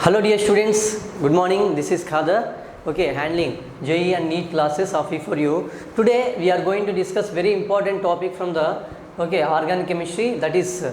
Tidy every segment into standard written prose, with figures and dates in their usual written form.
Hello dear students, good morning. This is Khadar. Okay, handling JEE and NEET classes of for you. Today we are going to discuss very important topic from the organic chemistry, that is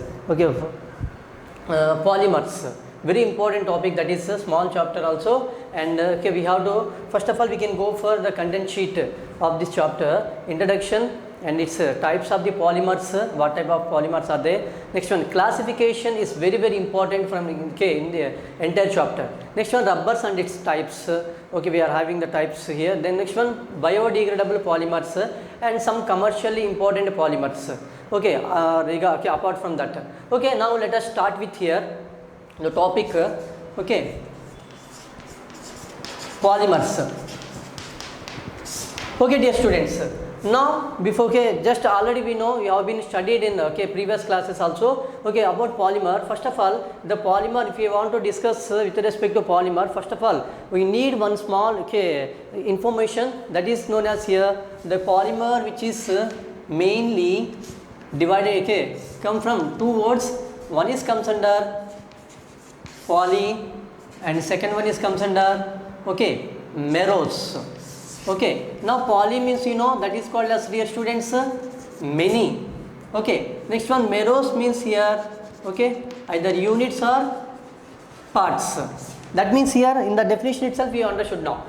polymers. Very important topic, that is a small chapter also, and we have to, first of all we can go for the content sheet of this chapter, introduction and its types of the polymers, what type of polymers are there. Next one, classification is very important from in the entire chapter. Next one, rubbers and its types. We are having the types here. Then next one, biodegradable polymers and some commercially important polymers. Apart from that. Now let us start with here the topic. Polymers. Dear students, now before just already we know, we have been studied in previous classes also about polymer. First of all, the polymer, if you want to discuss with respect to polymer, first of all we need one small information, that is known as here the polymer, which is mainly divided come from two words. One is comes under poly and second one is comes under meros. Now poly means, you know, that is called as, dear students, many. Next one, meros means here either units or parts. That means here in the definition itself we understood now.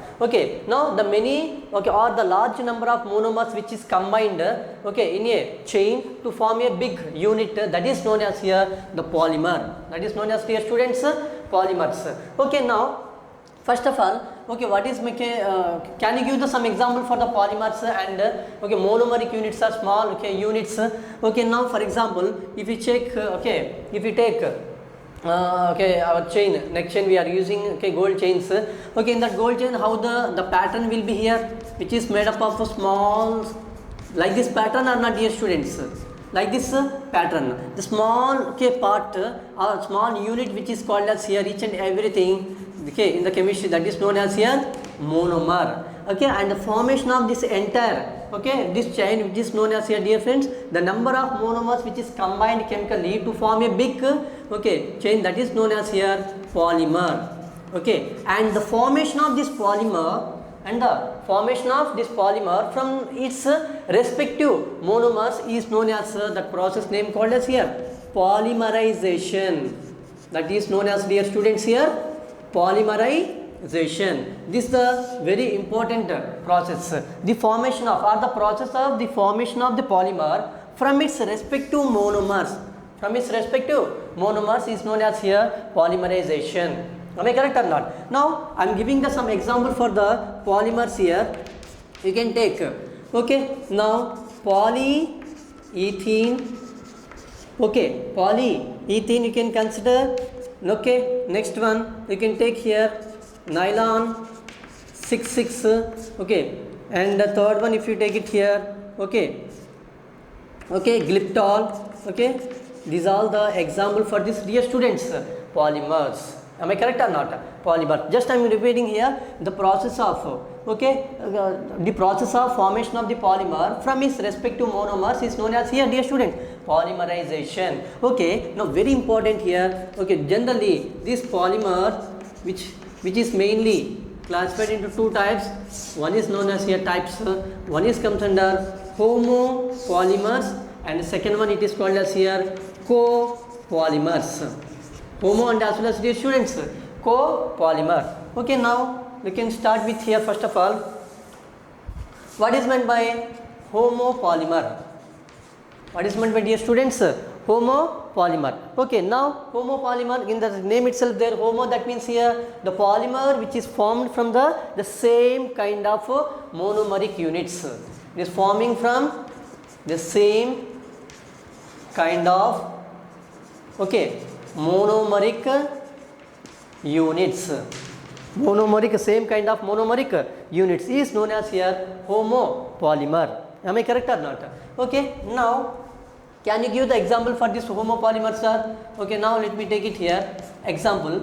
Now the many or the large number of monomers which is combined in a chain to form a big unit, that is known as here the polymer. That is known as, dear students, polymers. Now first of all, what is can you give some example for the polymers and monomeric units are small units. Now for example, if you check if you take our chain, neck chain we are using gold chains. In that gold chain, how the pattern will be here, which is made up of a small, like this pattern or not, dear students? Like this pattern, the small part or small unit which is called as here each and everything in the chemistry, that is known as here monomer. And the formation of this entire this chain, which is known as here, dear friends, the number of monomers which is combined chemically to form a big chain, that is known as here polymer. And the formation of this polymer from its respective monomers is known as that process name called as here polymerization. That is known as, dear students, here polymerization. This is the very important process. The formation of, or the process of the formation of the polymer from its respective monomers. From its respective monomers is known as here polymerization. Am I correct or not? Now I am giving some example for the polymers here. You can take now polyethylene. Polyethylene you can consider. Next one you can take here nylon 66. And the third one, if you take it here glyptol. These are the example for this, dear students, polymers. Am I correct or not? Polymer. Just I am repeating here the process of the process of formation of the polymer from its respective monomers is known as here, dear student, polymerization. Now very important here. Generally this polymer which is mainly classified into two types. One is known as here types. One is comes under homopolymers and the second one it is called as here copolymers. Homo and as well as, dear students, copolymer. Now we can start with here first of all. What is meant by homopolymer? What is meant by, dear students, homopolymer? Now homopolymer, in the name itself there, homo, that means here the polymer which is formed from the same kind of monomeric units. It is forming from the same kind of monomeric units. Same kind of monomeric units is known as here homopolymer. Am I correct or not? Now can you give the example for this homopolymer, sir? Now let me take it here. Example.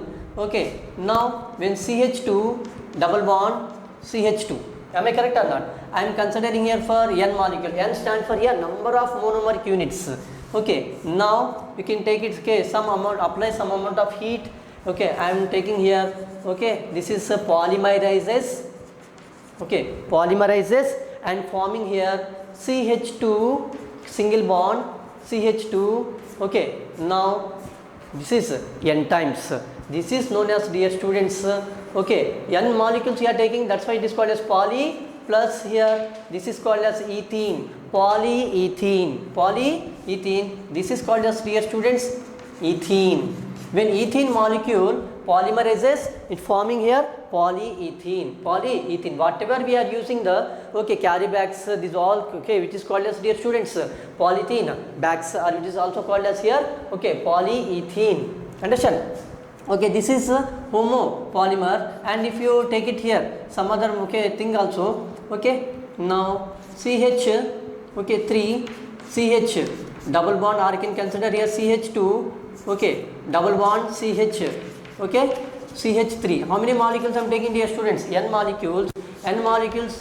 Now when CH2 double bond CH2. Am I correct or not? I am considering here for N molecule. N stands for here number of monomeric units. Now you can take it some amount, apply some amount of heat Okay, I am taking here, okay, this is polymerizes, okay, polymerizes and forming here CH2 single bond, CH2, okay. Now this is n times, this is known as, dear students, okay, n molecules you are taking, that's why it is called as poly, plus here this is called as ethene, polyethene, this is called as, dear students, ethene. When ethene molecule polymerizes, it forming here polyethene, whatever we are using the, okay, carry bags, these all, okay, which is called as, dear students, polyethene bags, or which is also called as here, okay, polyethene. Understand? Okay, this is homopolymer, and if you take it here some other, okay, thing also, okay, now CH, okay, 3 CH double bond, or you can consider here CH2, okay, double bond CH, okay, CH3. How many molecules I am taking, dear students? N molecules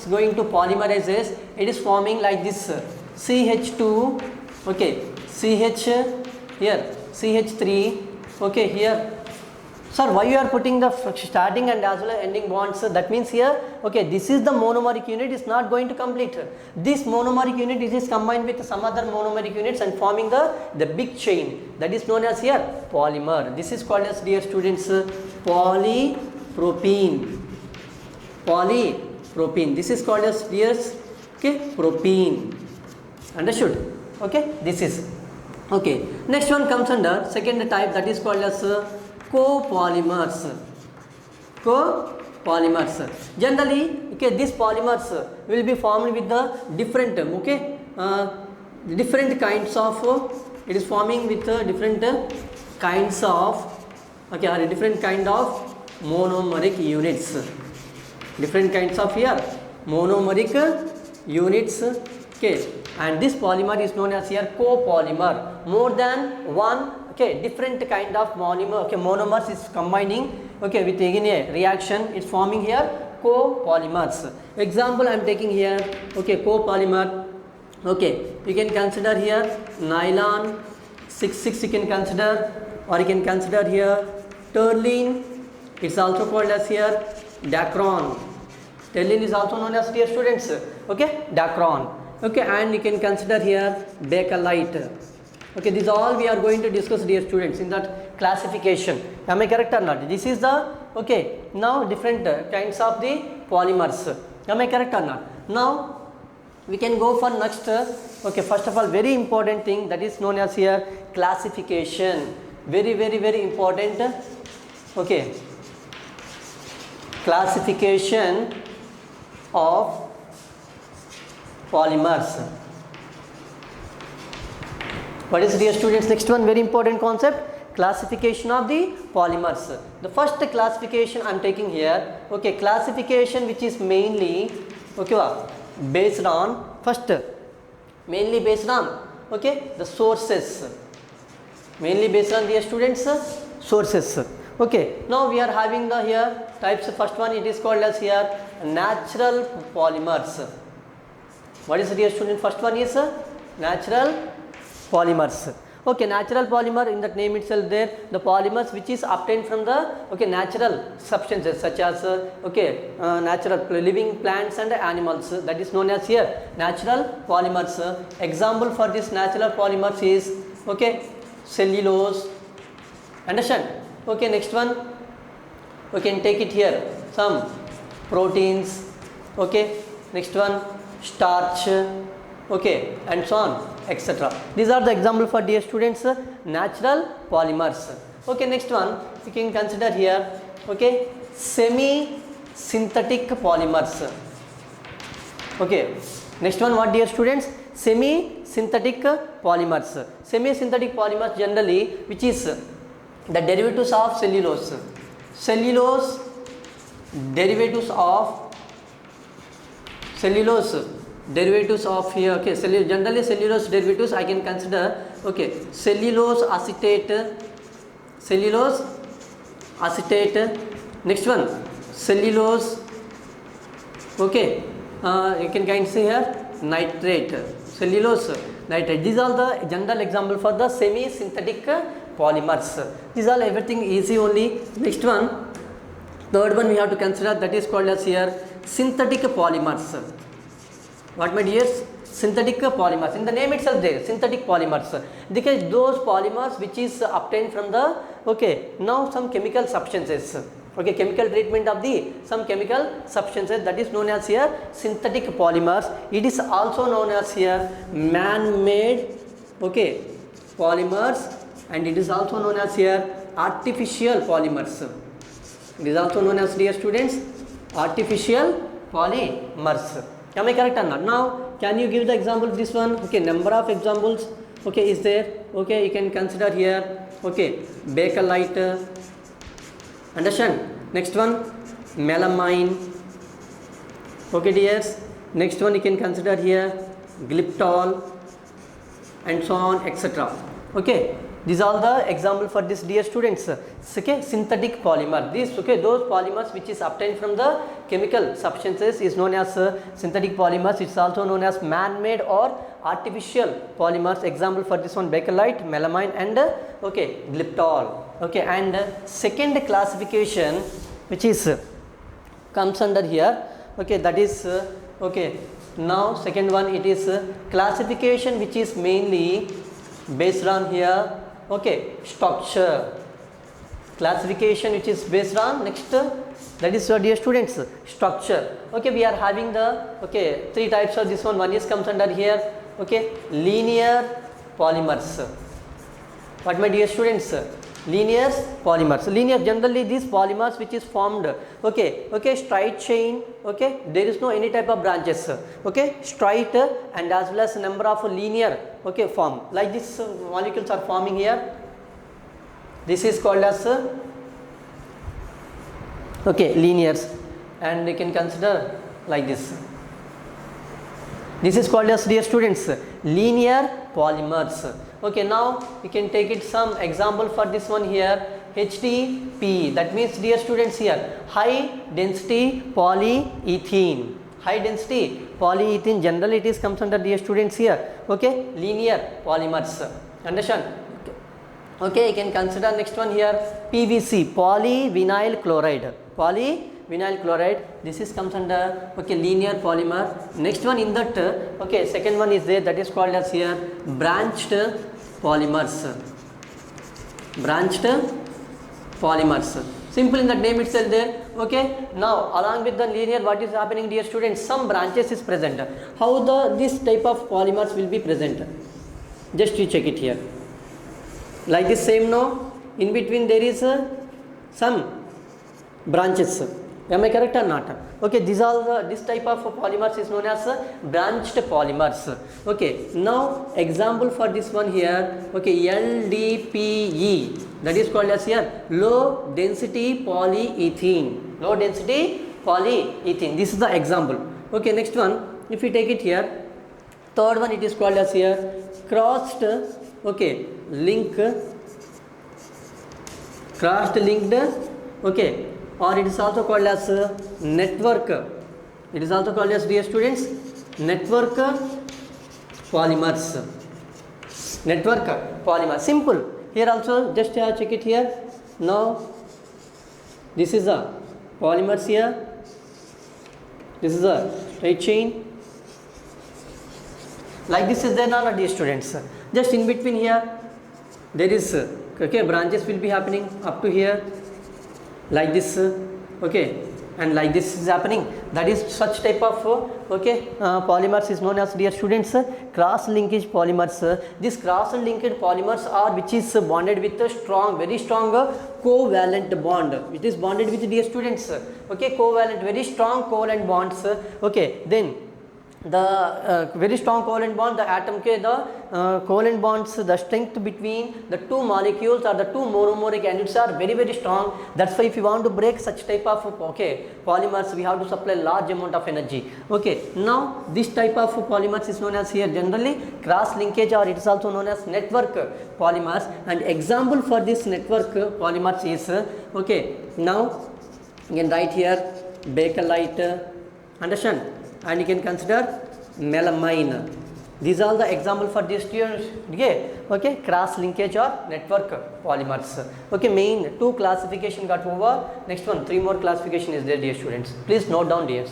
going to polymerizes, it is forming like this, CH2, okay, CH here, CH3, okay, here. Sir, why you are putting the starting and as well as ending bonds? That means here, okay, this is the monomeric unit, is not going to complete. This monomeric unit is combined with some other monomeric units and forming the big chain, that is known as here polymer. This is called as, dear students, polypropene. This is called as, dear, okay, propene. Understood? Okay, this is okay. Next one comes under second type, that is called as copolymers. Generally, okay, these polymers will be formed with the different, okay, different kinds of, it is forming with different kinds of, okay, or different kind of monomeric units, different kinds of here monomeric units, okay, and this polymer is known as here copolymer. More than one, okay, different kind of monomer, okay, monomers is combining, okay, with again a reaction, it's forming here copolymers. Example I am taking here, okay, copolymer, okay, you can consider here nylon 6,6 you can consider, or you can consider here terline, it's also called as here dacron. Terline is also known as, dear students, okay, dacron, okay, and you can consider here bakelite. Okay, these all we are going to discuss, dear students, in that classification. Am I correct or not? This is the, okay, now different kinds of the polymers. Am I correct or not? Now we can go for next, okay, first of all, very important thing, that is known as here classification. Very important, okay, classification of polymers. What is, dear students, next one, very important concept, classification of the polymers. The first classification I am taking here, okay, classification which is mainly, okay, based on, first mainly based on, okay, the sources, mainly based on, dear students, sources. Okay, now we are having the here types. First one, it is called as here natural polymers. What is, dear student, first one is natural polymers. Okay, natural polymer, in that name itself there, the polymers which is obtained from the, okay, natural substances such as, okay, natural living plants and animals, that is known as here natural polymers. Example for this natural polymers is, okay, cellulose. Understand? Okay, next one, we can take it here, some proteins, okay, next one starch, okay, and so on, etc. These are the example for, dear students, natural polymers. Okay, next one you can consider here, okay, semi synthetic polymers. Okay, next one, what, dear students, semi synthetic polymers. Semi synthetic polymers generally which is the derivatives of cellulose, derivatives of here, okay, generally cellulose derivatives I can consider, okay, cellulose acetate, next one cellulose, okay, you can kind see here nitrate, cellulose nitrate. These are the general example for the semi synthetic polymers. These are everything easy only. Next one, third one we have to consider, that is called as here synthetic polymers. What my dears? Synthetic polymers. In the name itself there, synthetic polymers. Because those polymers which is obtained from the, okay, now some chemical substances. Okay, chemical treatment of the some chemical substances, that is known as here synthetic polymers. It is also known as here man-made, okay, polymers, and it is also known as here artificial polymers. It is also known as, dear students, artificial polymers. Am I correct or not? Now, can you give the example of this one? Okay, number of examples, okay, is there? Okay, you can consider here, okay, bakelite, understand? Next one, melamine, okay dears. Next one you can consider here glyptol, and so on, etc. Okay, these are the example for this, dear students. Okay, synthetic polymer. These, okay, those polymers which is obtained from the chemical substances is known as synthetic polymers. It's also known as man-made or artificial polymers. Example for this one, bakelite, melamine, and okay, glyptol. Okay, and second classification which is comes under here, okay, that is okay, now second one, it is classification which is mainly based on here, okay, structure. Classification which is based on, next, that is dear students, structure. Okay, we are having the, okay, three types of this one. One is comes under here, okay, linear polymers. What my dear students? Linear polymers. Linear, generally these polymers which is formed, okay, okay, straight chain, okay, there is no any type of branches, okay, straight and as well as number of linear, okay, form, like this molecules are forming here. This is called as okay, linears, and you can consider like this. This is called as, dear students, linear polymers. Okay, now you can take it some example for this one here, HDPE. That means, dear students, here high density polyethylene. High density polyethylene, generally it is comes under, dear students, here, okay, linear polymers. Understand? Okay, you can consider next one here, PVC, polyvinyl chloride. Polyvinyl chloride, this is comes under, okay, linear polymer. Next one in that, okay, second one is there, that is called as here branched polymers. Branched polymers. Simple in the name itself there. Okay, now along with the linear, what is happening, dear students? Some branches is present. How this type of polymers will be present? Just you check it here. Like this same, no, in between there is some branches. Am I correct or not? Okay, these are this type of polymers is known as branched polymers. Okay, now example for this one here, okay, LDPE, that is called as here low density polyethylene. Low density polyethylene. This is the example. Okay, next one, if we take it here, third one, it is called as here crossed, okay, linked, okay, or it is also called as network. It is also called as, dear students, network polymers. Network polymer. Simple. Here also just check it here. Now this is a polymers here. This is a straight chain. Like this is there, not, dear students. Just in between here there is okay, branches will be happening up to here, like this, okay, and like this is happening. That is such type of okay, polymers is known as, dear students, cross linkage polymers. These cross linked polymers are which is bonded with a strong, very strong covalent bond. It is bonded with, dear students, okay, covalent, very strong covalent bonds. Okay, then the very strong covalent bond, the atom ke, the covalent bonds, the strength between the two molecules or the two monomeric acids are very, very strong. That's why if you want to break such type of okay, polymers, we have to supply large amount of energy. Okay, now this type of polymers is known as here generally cross linkage, or it is also known as network polymers. And example for this network polymers is okay, now you can write here bakelite, understand, and you can consider melamine. These are the example for this okay, cross linkage or network polymers. Okay, main 2 classification got over. Next one, 3 more classification is there, dear students. Please note down, dears.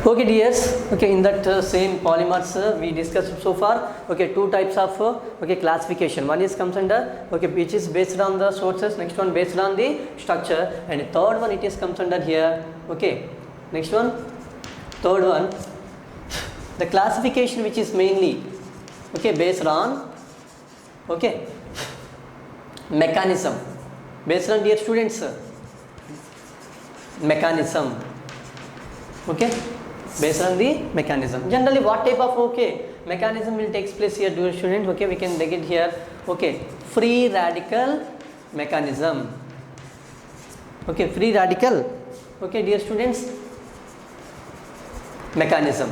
Okay, dears. Okay, in that same polymers we discussed so far. Okay, 2 types of okay classification. One is comes under okay, which is based on the sources. Next one based on the structure, and third one it is comes under here. Okay, next one, third one, the classification which is mainly okay based on okay mechanism. Based on, dear students, mechanism. Okay, based on the mechanism. Generally what type of okay mechanism will takes place here, dear students? Okay, we can take it here. Okay, free radical mechanism. Okay, free radical. Okay, dear students, mechanism.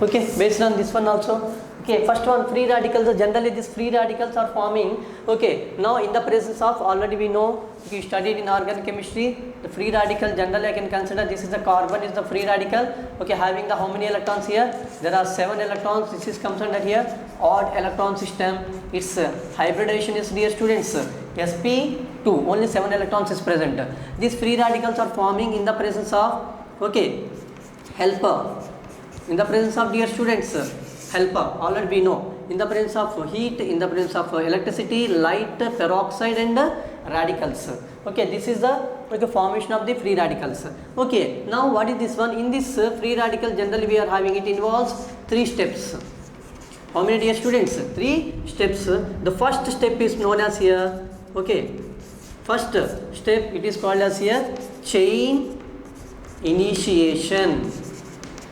Okay, based on this one also. Okay, first one, free radicals. Generally these free radicals are forming okay now in the presence of, already we know, you studied in organic chemistry, the free radical generally I can consider this is the carbon is the free radical. Okay, having the how many electrons here? There are 7 electrons. This is comes under here odd electron system. Its hybridization is, dear students, sp2, only 7 electrons is present. These free radicals are forming in the presence of okay helper, in the presence of, dear students, helper, already we know, in the presence of heat, in the presence of electricity, light, peroxide and radicals. Okay, this is the okay, formation of the free radicals. Okay, now what is this one? In this free radical generally we are having, it involves 3 steps. How many, dear students? 3 steps. The first step is known as here okay, first step it is called as here chain initiation.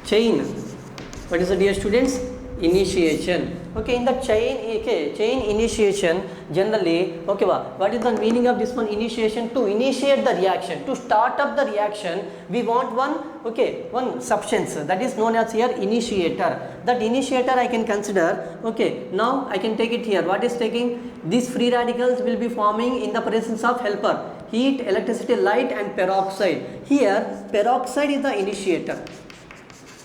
Chain, what is the, dear students? Initiation. Okay, in the chain okay, chain initiation generally okay, what is the meaning of this one? Initiation, to initiate the reaction, to start up the reaction we want one okay one substance that is known as here initiator. That initiator I can consider okay, now I can take it here. What is taking? These free radicals will be forming in the presence of helper, heat, electricity, light and peroxide. Here peroxide is the initiator.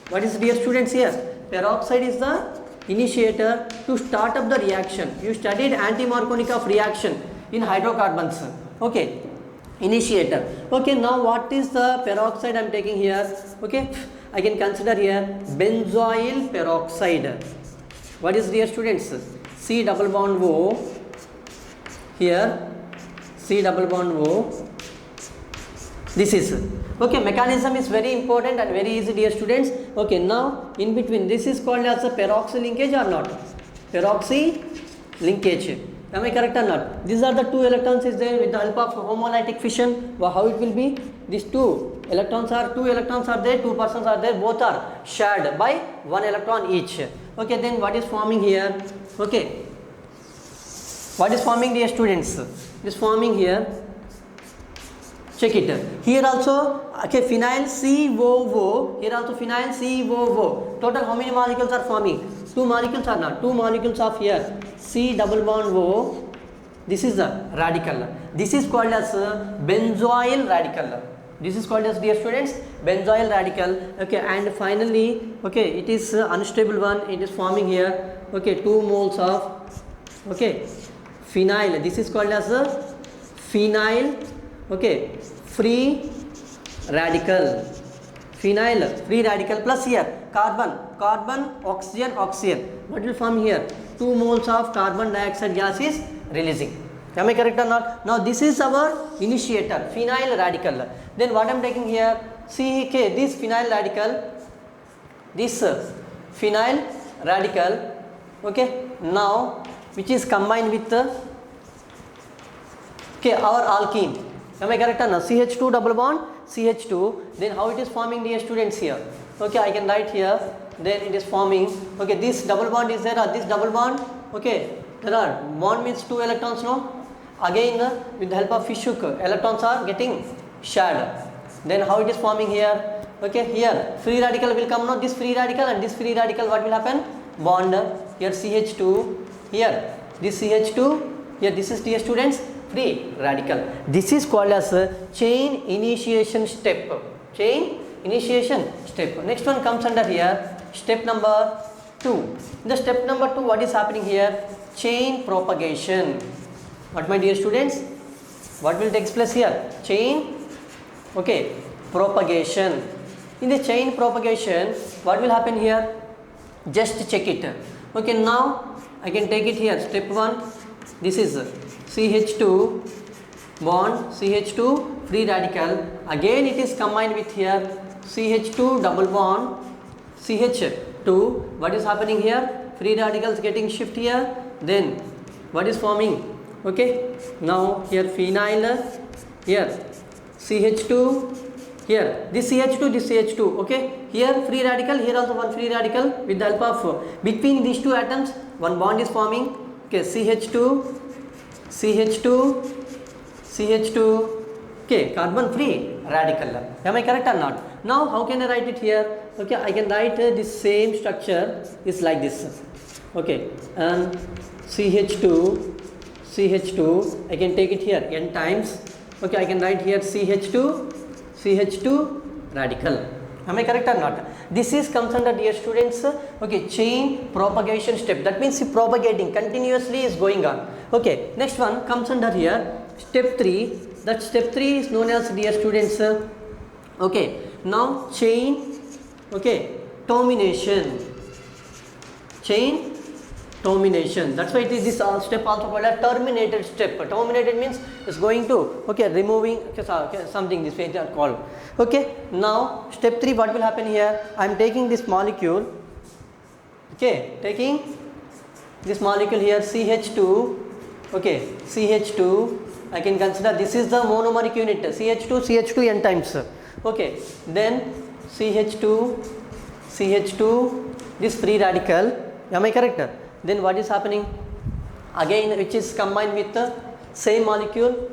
What is, dear students, here? Peroxide is the initiator to start up the reaction. You studied anti-Markovnikov of reaction in hydrocarbons. Okay, initiator. Okay, now what is the peroxide I am taking here? Okay, I can consider here benzoyl peroxide. What is, dear students? C double bond O. Here C double bond O. This is okay, mechanism is very important and very easy, dear students. Okay, now in between this is called as a peroxy linkage or not? Peroxy linkage. Am I correct or not? These are the 2 electrons is there with the help of homolytic fission. Well, how it will be? These 2 electrons are there, 2 persons are there, both are shared by 1 electron each. Okay, then what is forming here? Okay, what is forming, dear students? It is forming here. Check it. Here also okay, phenyl COO. Here also phenyl COO. Total how many molecules are forming? 2 molecules or not? 2 molecules of here C double bond O. This is the radical. This is called as benzoyl radical. This is called as, dear students, benzoyl radical. Okay, and finally okay, it is unstable one. It is forming here okay 2 moles of okay phenyl. This is called as phenyl okay free radical. Phenyl free radical plus here carbon, oxygen. What will form here? 2 moles of carbon dioxide gas is releasing. Am I correct or not? Now this is our initiator, phenyl radical. Then what I am taking here, CK, this phenyl radical, okay, now which is combined with our alkene. Am I correct or not? CH2 double bond, CH2. Then how it is forming, dear students, here? Okay, I can write here. Then it is forming. Okay, this double bond is there, or this double bond. Okay, there are bond means 2 electrons, no? Again, with the help of fish hook, electrons are getting shared. Then how it is forming here? Okay, here free radical will come, no? This free radical and this free radical, what will happen? Bond here CH2, here this CH2, here this is, dear students, free radical. This is called as chain initiation step. Chain initiation step. Next one comes under here, step number 2. In the step number 2, what is happening here? Chain propagation. What, my dear students? What will take place here? Chain, okay, propagation. In the chain propagation, what will happen here? Just check it. Okay, now I can take it here. Step 1, this is CH2 bond, CH2 free radical. Again it is combined with here CH2 double bond, CH2. What is happening here? Free radicals getting shift here. Then what is forming? Okay, now here phenyl, here CH2, here this CH2, this CH2. Okay, here free radical, here also one free radical. With the help of between these two atoms, one bond is forming. Okay, CH2, CH2, CH2. Okay, carbon free radical. Am I correct or not? Now how can I write it here? Okay, I can write this same structure is like this. Okay, and CH2, CH2, I can take it here n times. Okay, I can write here CH2, CH2 radical. Am I correct or not? This is comes under, dear students, okay, chain propagation step. That means propagating continuously is going on. Okay, next one comes under here, step 3. That step 3 is known as, dear students, okay, now chain, okay, termination. Chain termination. That's why it is this step also called a terminated step. Terminated means it's going to, okay, removing something, this way they are called. Okay, now step 3, what will happen here? I am taking this molecule, okay, taking this molecule here CH2, okay, CH2. I can consider this is the monomeric unit, CH2, CH2 n times. Okay, then CH2, CH2, this free radical. Am I correct? Then what is happening? Again, which is combined with the same molecule,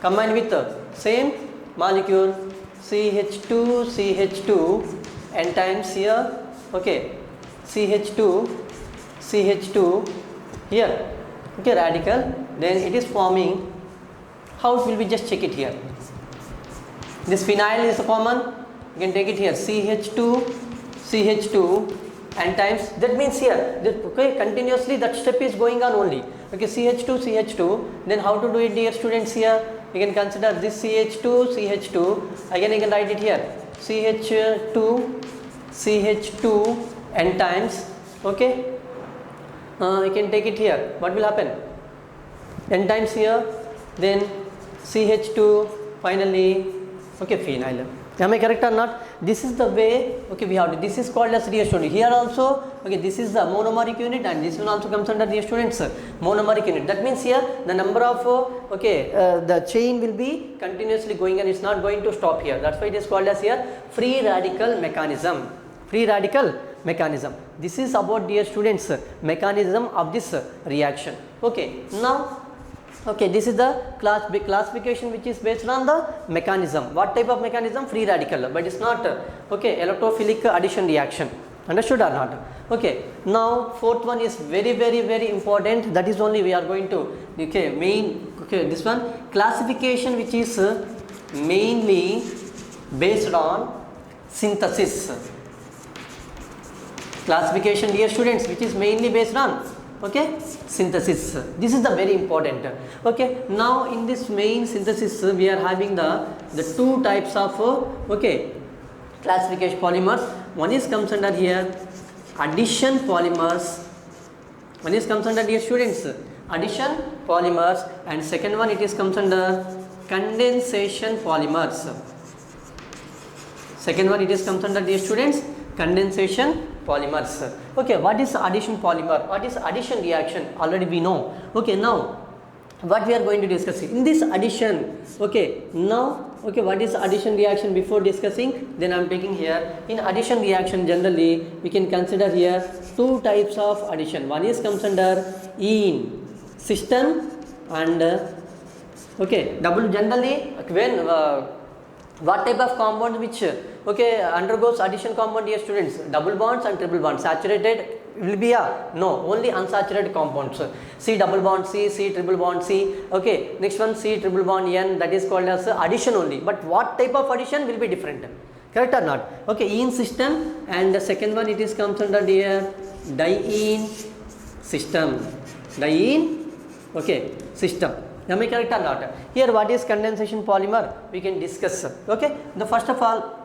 combined with the same molecule, CH2, CH2 n times here. Okay, CH2, CH2 here. Okay, radical. Then it is forming. How it will be? Just check it here. This phenyl is common. You can take it here. CH2, CH2 n times. That means here, okay, continuously that step is going on only. Okay, CH2, CH2. Then how to do it, dear students? Here you can consider this CH2, CH2. Again, you can write it here. CH2, CH2 n times. Okay. You can take it here. What will happen? N times here, then CH2, finally, okay, phenyl. Am I correct or not? This is the way, okay, we have to, this is called as, dear student. Here also, okay, this is the monomeric unit, and this one also comes under, dear students, monomeric unit. That means here the number of, okay, the chain will be continuously going and it's not going to stop here. That's why it is called as here free radical mechanism. Free radical mechanism. This is about, dear students, mechanism of this reaction. Okay, now, okay, this is the classification which is based on the mechanism. What type of mechanism? Free radical, but it's not, okay, electrophilic addition reaction. Understood or not? Okay, now fourth one is very, very, very important. That is only we are going to, okay, main, okay, this one classification which is mainly based on synthesis. Classification, dear students, which is mainly based on, okay, synthesis. This is the very important. Okay, now in this main synthesis we are having the two types of, okay, classification polymers. One is comes under here addition polymers. One is comes under, dear students, addition polymers, and second one it is comes under condensation polymers. Second one it is comes under, dear students, condensation polymers. Okay, what is addition polymer? What is addition reaction? Already we know. Okay, now what we are going to discuss in this addition. Okay, now okay, what is addition reaction? Before discussing, then I am taking here, in addition reaction generally we can consider here two types of addition. One is comes under in system and okay, double. Generally when what type of compound which okay undergoes addition compound, dear students? Double bonds and triple bonds. Saturated will be a no, only unsaturated compounds. C double bond C, C triple bond C. Okay, next one C triple bond N, that is called as addition only. But what type of addition will be different, correct or not? Okay, in system, and the second one it is comes under dear diene system. Diene, okay, system. Am I correct or not? Here what is condensation polymer? We can discuss. Okay, the first of all,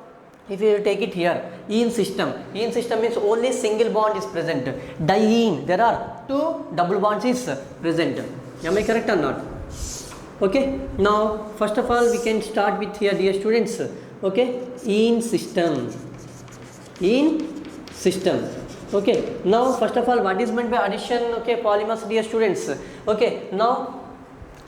if you take it here, in system means only single bond is present. Diene, there are two double bonds is present. Am I correct or not? Okay, now first of all we can start with here, dear students. Okay, in system. Okay, now first of all what is meant by addition? Okay, polymers, dear students. Okay, now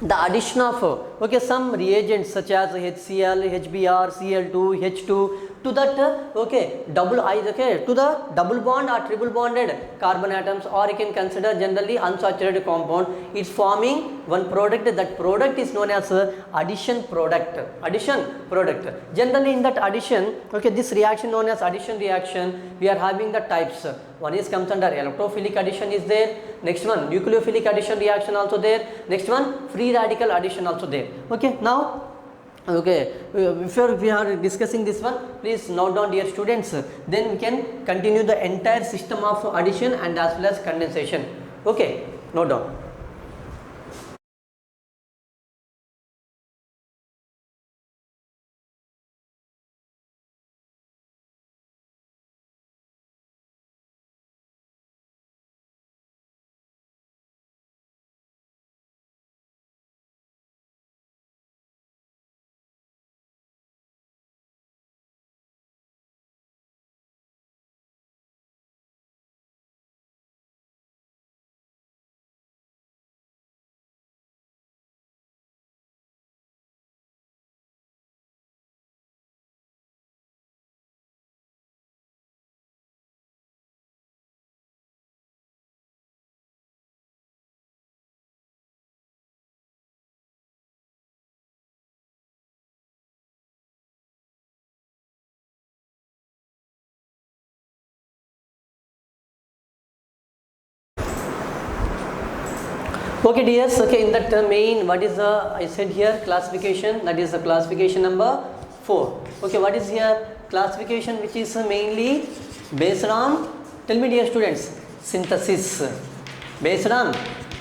the addition of okay some reagents such as HCl, HBr, Cl2, H2 to that okay double I, okay, to the double bond or triple bonded carbon atoms, or you can consider generally unsaturated compound. It's forming one product. That product is known as addition product. Generally in that addition, okay, this reaction known as addition reaction, we are having the types. One is comes under electrophilic addition is there. Next one nucleophilic addition reaction also there. Next one free radical addition also there. Okay, now okay, before we are discussing this one, please note down, dear students, then we can continue the entire system of addition and as well as condensation. Okay, note down. Okay, dears, okay, in that main, what is the, I said here classification, that is the classification number 4. Okay, what is here classification which is mainly based on, tell me, dear students, synthesis. Based on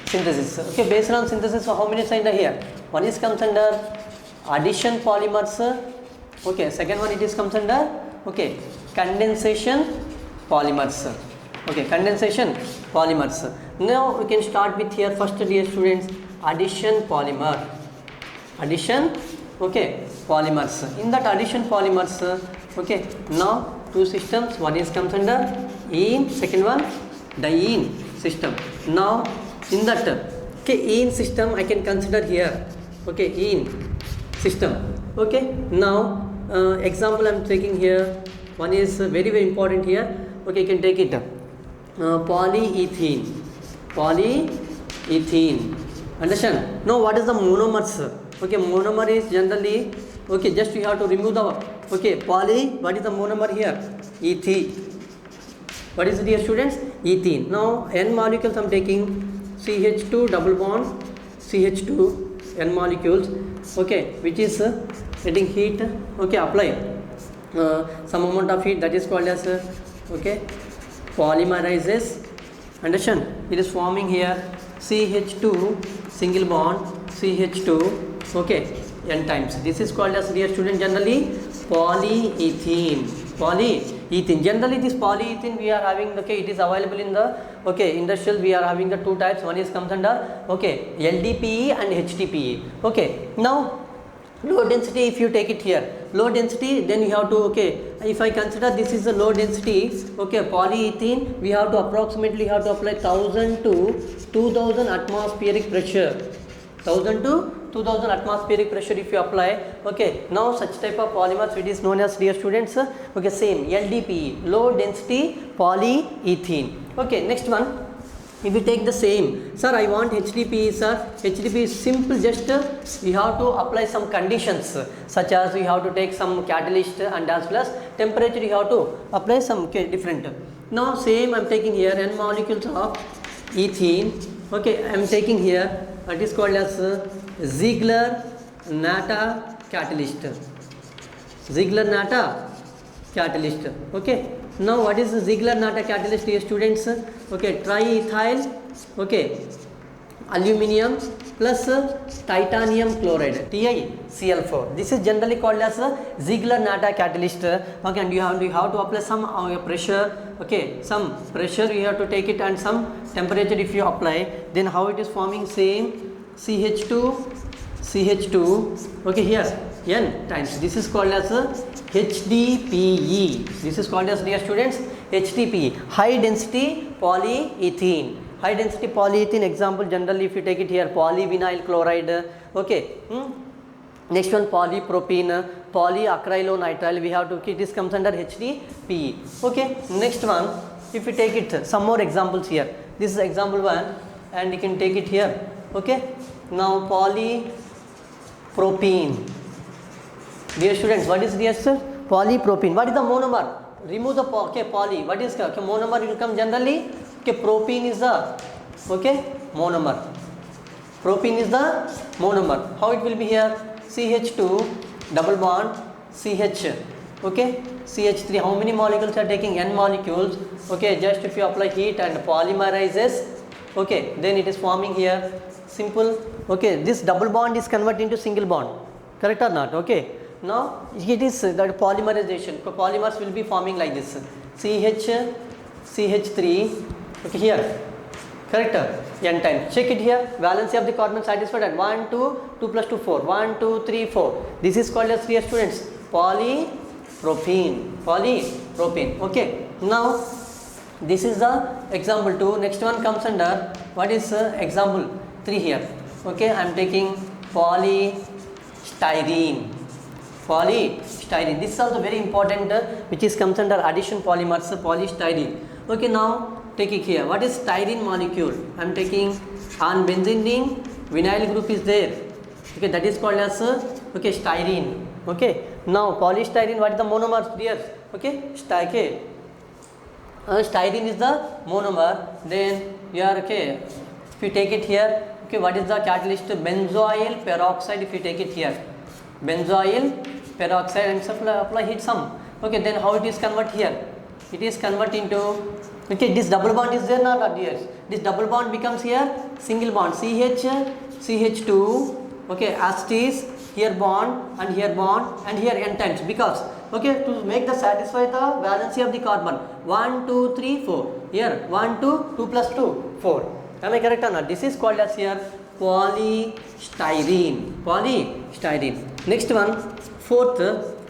synthesis. Okay, based on synthesis, so how many signs are here? One is comes under addition polymers. Okay, second one it is comes under okay condensation polymers. Okay, condensation polymers. Now we can start with here first, dear students, addition polymer. Addition, okay, polymers. In that addition polymers, okay, now two systems. One is comes under ene, second one diene system. Now in that okay ene system I can consider here. Okay, ene system. Okay, now example I am taking here. One is very important here. Okay, you can take it. Polyethylene. Understand? Now what is the monomers? Okay, monomer is generally okay, just you have to remove the okay poly. What is the monomer here? Ethene. What is it, dear students? Ethene. Now N molecules I am taking CH2 double bond CH2 N molecules. Okay, which is getting heat. Okay, apply some amount of heat, that is called as okay polymerizes. Understand? It is forming here CH2 single bond CH2 okay N times. This is called as, dear student, generally polyethylene. ethene. Generally this polyethylene we are having, okay, it is available in the, okay, industrial. We are having the two types. One is comes under, okay, LDPE and HDPE. Okay, now low density, if you take it here, low density, then you have to, okay, if I consider this is the low density, okay, polyethylene, we have to approximately have to apply 1000 to 2000 atmospheric pressure. 1000 to 2000 atmospheric pressure if you apply. Okay, now such type of polymers, it is known as, dear students, okay, same LDPE, low density polyethylene. Okay, next one, if we take the same, sir, I want HDPE, sir. HDPE is simple, just we have to apply some conditions, such as we have to take some catalyst and as well as temperature, you have to apply some, okay, different. Now same I am taking here n molecules of ethene. Okay, I am taking here, it is called as Ziegler-Natta catalyst. Ziegler-Natta catalyst. Okay, now what is the Ziegler-Natta catalyst, dear students? Okay, triethyl, okay, aluminium plus titanium chloride, TiCl4. This is generally called as Ziegler-Natta catalyst. Okay, and you have to apply some pressure. Okay, some pressure you have to take it, and some temperature if you apply, then how it is forming, same CH2. Okay, here n times, this is called as HDPE. This is called as, dear students, HDPE, high density polyethylene. High density polyethylene example, generally if you take it here, polyvinyl chloride. Okay, next one, polypropene, polyacrylonitrile, we have to, this comes under HDPE. Okay, next one, if you take it, some more examples here, this is example 1 and you can take it here. Okay, now polypropene, dear students, what is this, sir? Polypropene, what is the monomer? Remove the poly, what is monomer? It will come generally, okay, propene is the, okay, monomer. Propene is the monomer. How it will be here? CH2 double bond CH. Okay, CH3. How many molecules are taking? N molecules. Okay, just if you apply heat and polymerizes, okay, then it is forming here. Simple. Okay, this double bond is converted into single bond. Correct or not? Okay. Now it is that polymerization. Polymers will be forming like this. CH3. Okay, here. Correct? N times. Check it here. Valency of the carbon satisfied at 1, 2, 2 plus 2, 4. 1, 2, 3, 4. This is called as, dear students, polypropene. Polypropene. Okay. Now this is the example 2. Next one comes under, what is example 3 here? Okay, I am taking polystyrene. Polystyrene. This is also very important, which is comes under addition polymers, polystyrene. Okay, now take it here. What is styrene molecule? I am taking on benzene ring, vinyl group is there. Okay, that is called as, okay, styrene. Okay, now polystyrene, what is the monomer, dear? Okay, styrene is the monomer. Then you are, okay, if you take it here, okay, what is the catalyst? Benzoyl peroxide. If you take it here, benzoyl peroxide, and apply heat some. Okay, then how it is convert here? It is convert into, okay, this double bond is there, not dear. This double bond becomes here single bond, CH2. Okay, as it is here bond and here bond and here n times, because, okay, to make the satisfy the valency of the carbon, 1, 2, 3, 4. Here 1, 2, 2 plus 2, 4. Am I correct or not? This is called as here polystyrene. Next one, fourth,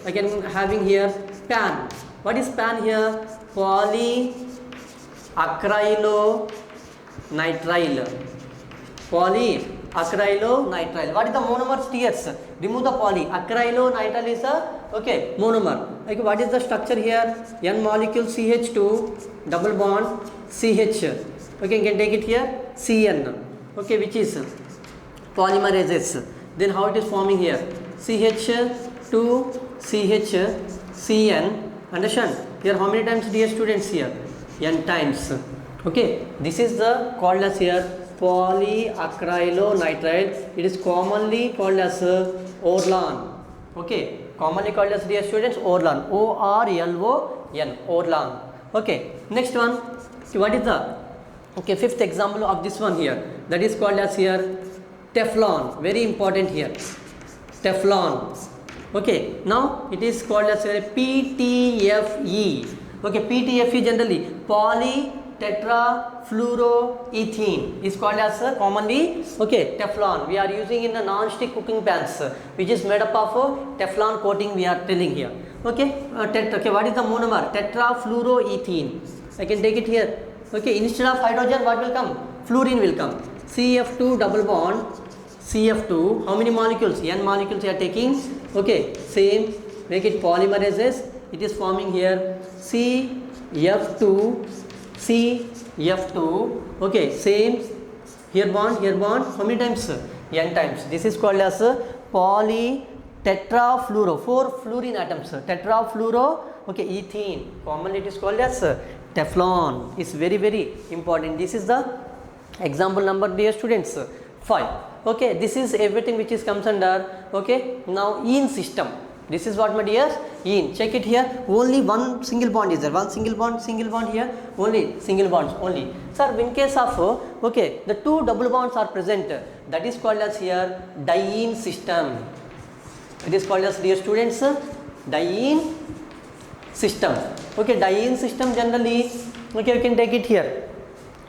again having here PAN. What is PAN here? Polyacrylonitrile. Polyacrylonitrile. What is the monomer, dears? Remove the poly. Acrylonitrile is a, okay, monomer. Okay, what is the structure here? N molecule CH2 double bond CH. Okay, you can take it here CN. Okay, which is polymerases. Then how it is forming here? CH2 CH CN. Understand? Here how many times, dear students, here? N times. Okay, this is the called as here polyacrylonitrile. It is commonly called as Orlon. Okay, commonly called as, dear students, Orlon. ORLON. Orlon. Okay, next one, what is the, okay, fifth example of this one here, that is called as here Teflon. Very important here, Teflon. Okay, now it is called as PTFE. Okay, PTFE generally polytetrafluoroethene is called as commonly okay Teflon. We are using in the non-stick cooking pans which is made up of Teflon coating we are telling here. Okay, okay, what is the monomer? Tetrafluoroethene. I can take it here. Okay, instead of hydrogen what will come? Fluorine will come. CF2 double bond CF2, how many molecules? N molecules you are taking. Okay, same, make it polymerases. It is forming here CF2, CF2. Okay, same, here bond, how many times? N times. This is called as polytetrafluoro, 4 fluorine atoms, tetrafluoro, okay, ethene. Commonly it is called as Teflon. It's very, very important. This is the example number, dear students, 5. Okay, this is everything which is comes under. Okay, now ene system. This is what, my dears? Ene. Check it here. Only one single bond is there. One single bond here. Only single bonds only. Sir, in case of okay, the 2 double bonds are present. That is called as here diene system. It is called as, dear students, diene system. Okay, diene system generally. Okay, you can take it here.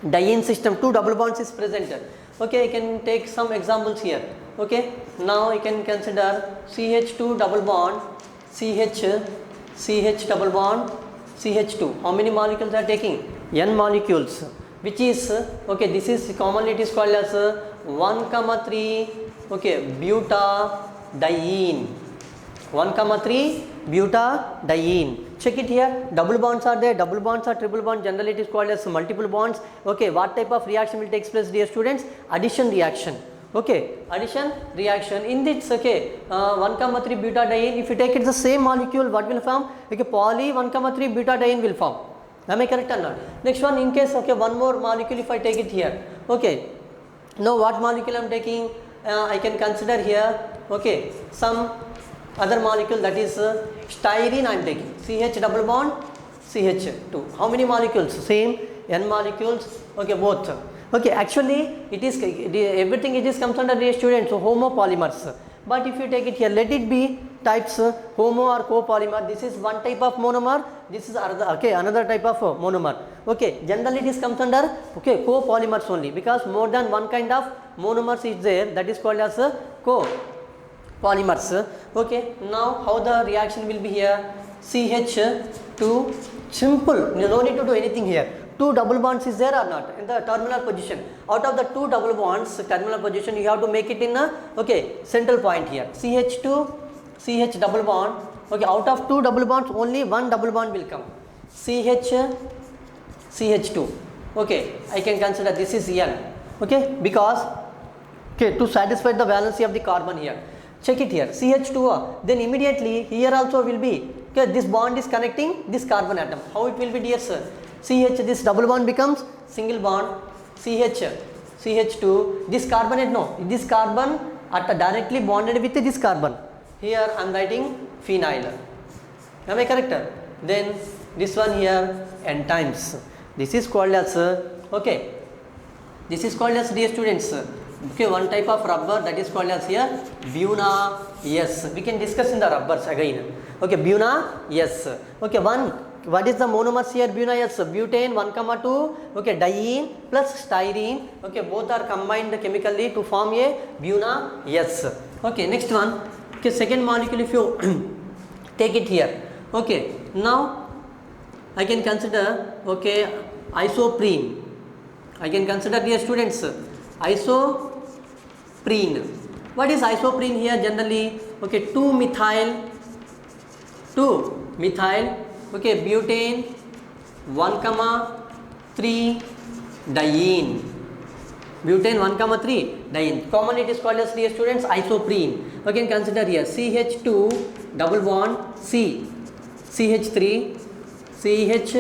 Diene system, 2 double bonds is present. Okay, you can take some examples here. Okay, now you can consider CH2 double bond, CH double bond, CH2. How many molecules are taking? N molecules, which is okay. This is commonly it is called as 1,3 okay butadiene. 1,3 butadiene. Check it here. Double bonds are there. Double bonds are triple bond. Generally it is called as multiple bonds. Okay, what type of reaction will take place, dear students? Addition reaction. Okay, addition reaction. In this, okay, 1,3 butadiene. If you take it the same molecule, what will form? Okay, poly 1,3 butadiene will form. Am I correct or not? Next one, in case okay, one more molecule if I take it here. Okay, now what molecule I am taking? I can consider here. Okay, some other molecule, that is styrene I am taking. CH double bond, CH2. How many molecules? Same, N molecules. Okay, both. Okay, actually it is everything it is comes under the students homopolymers. But if you take it here, let it be types homo or copolymer. This is one type of monomer. This is another type of monomer. Okay, generally it is comes under okay copolymers only, because more than one kind of monomers is there. That is called as polymers. Okay, now how the reaction will be here? CH2, simple, no need to do anything here. 2 double bonds is there or not in the terminal position? Out of the 2 double bonds terminal position, you have to make it in a okay central point here. CH2, CH double bond. Okay, out of 2 double bonds only 1 double bond will come. CH2. Okay, I can consider this is N. Okay, because okay to satisfy the valency of the carbon here. Check it here, CH2, then immediately here also will be, okay, this bond is connecting this carbon atom. How it will be, dear sir? CH, this double bond becomes single bond, CH2, this carbonate, no, this carbon are directly bonded with this carbon. Here I am writing phenyl. Am I correct? Then this one here N times. This is called as, okay, this is called as, dear students, okay, one type of rubber, that is called as here Buna S. We can discuss in the rubbers again. Okay, Buna S. Okay, what is the monomers here? Buna S, butane 1,2 okay diene plus styrene. Okay, both are combined chemically to form a Buna S. Okay, next one. Okay, second molecule if you take it here. Okay, now I can consider okay isoprene. I can consider, dear students, isoprene. What is isoprene here generally? Okay, 2-methyl okay butane 1,3 diene. Butane 1,3 diene. Commonly it is called as, dear students, isoprene. Okay, consider here CH2 double bond CH3 CH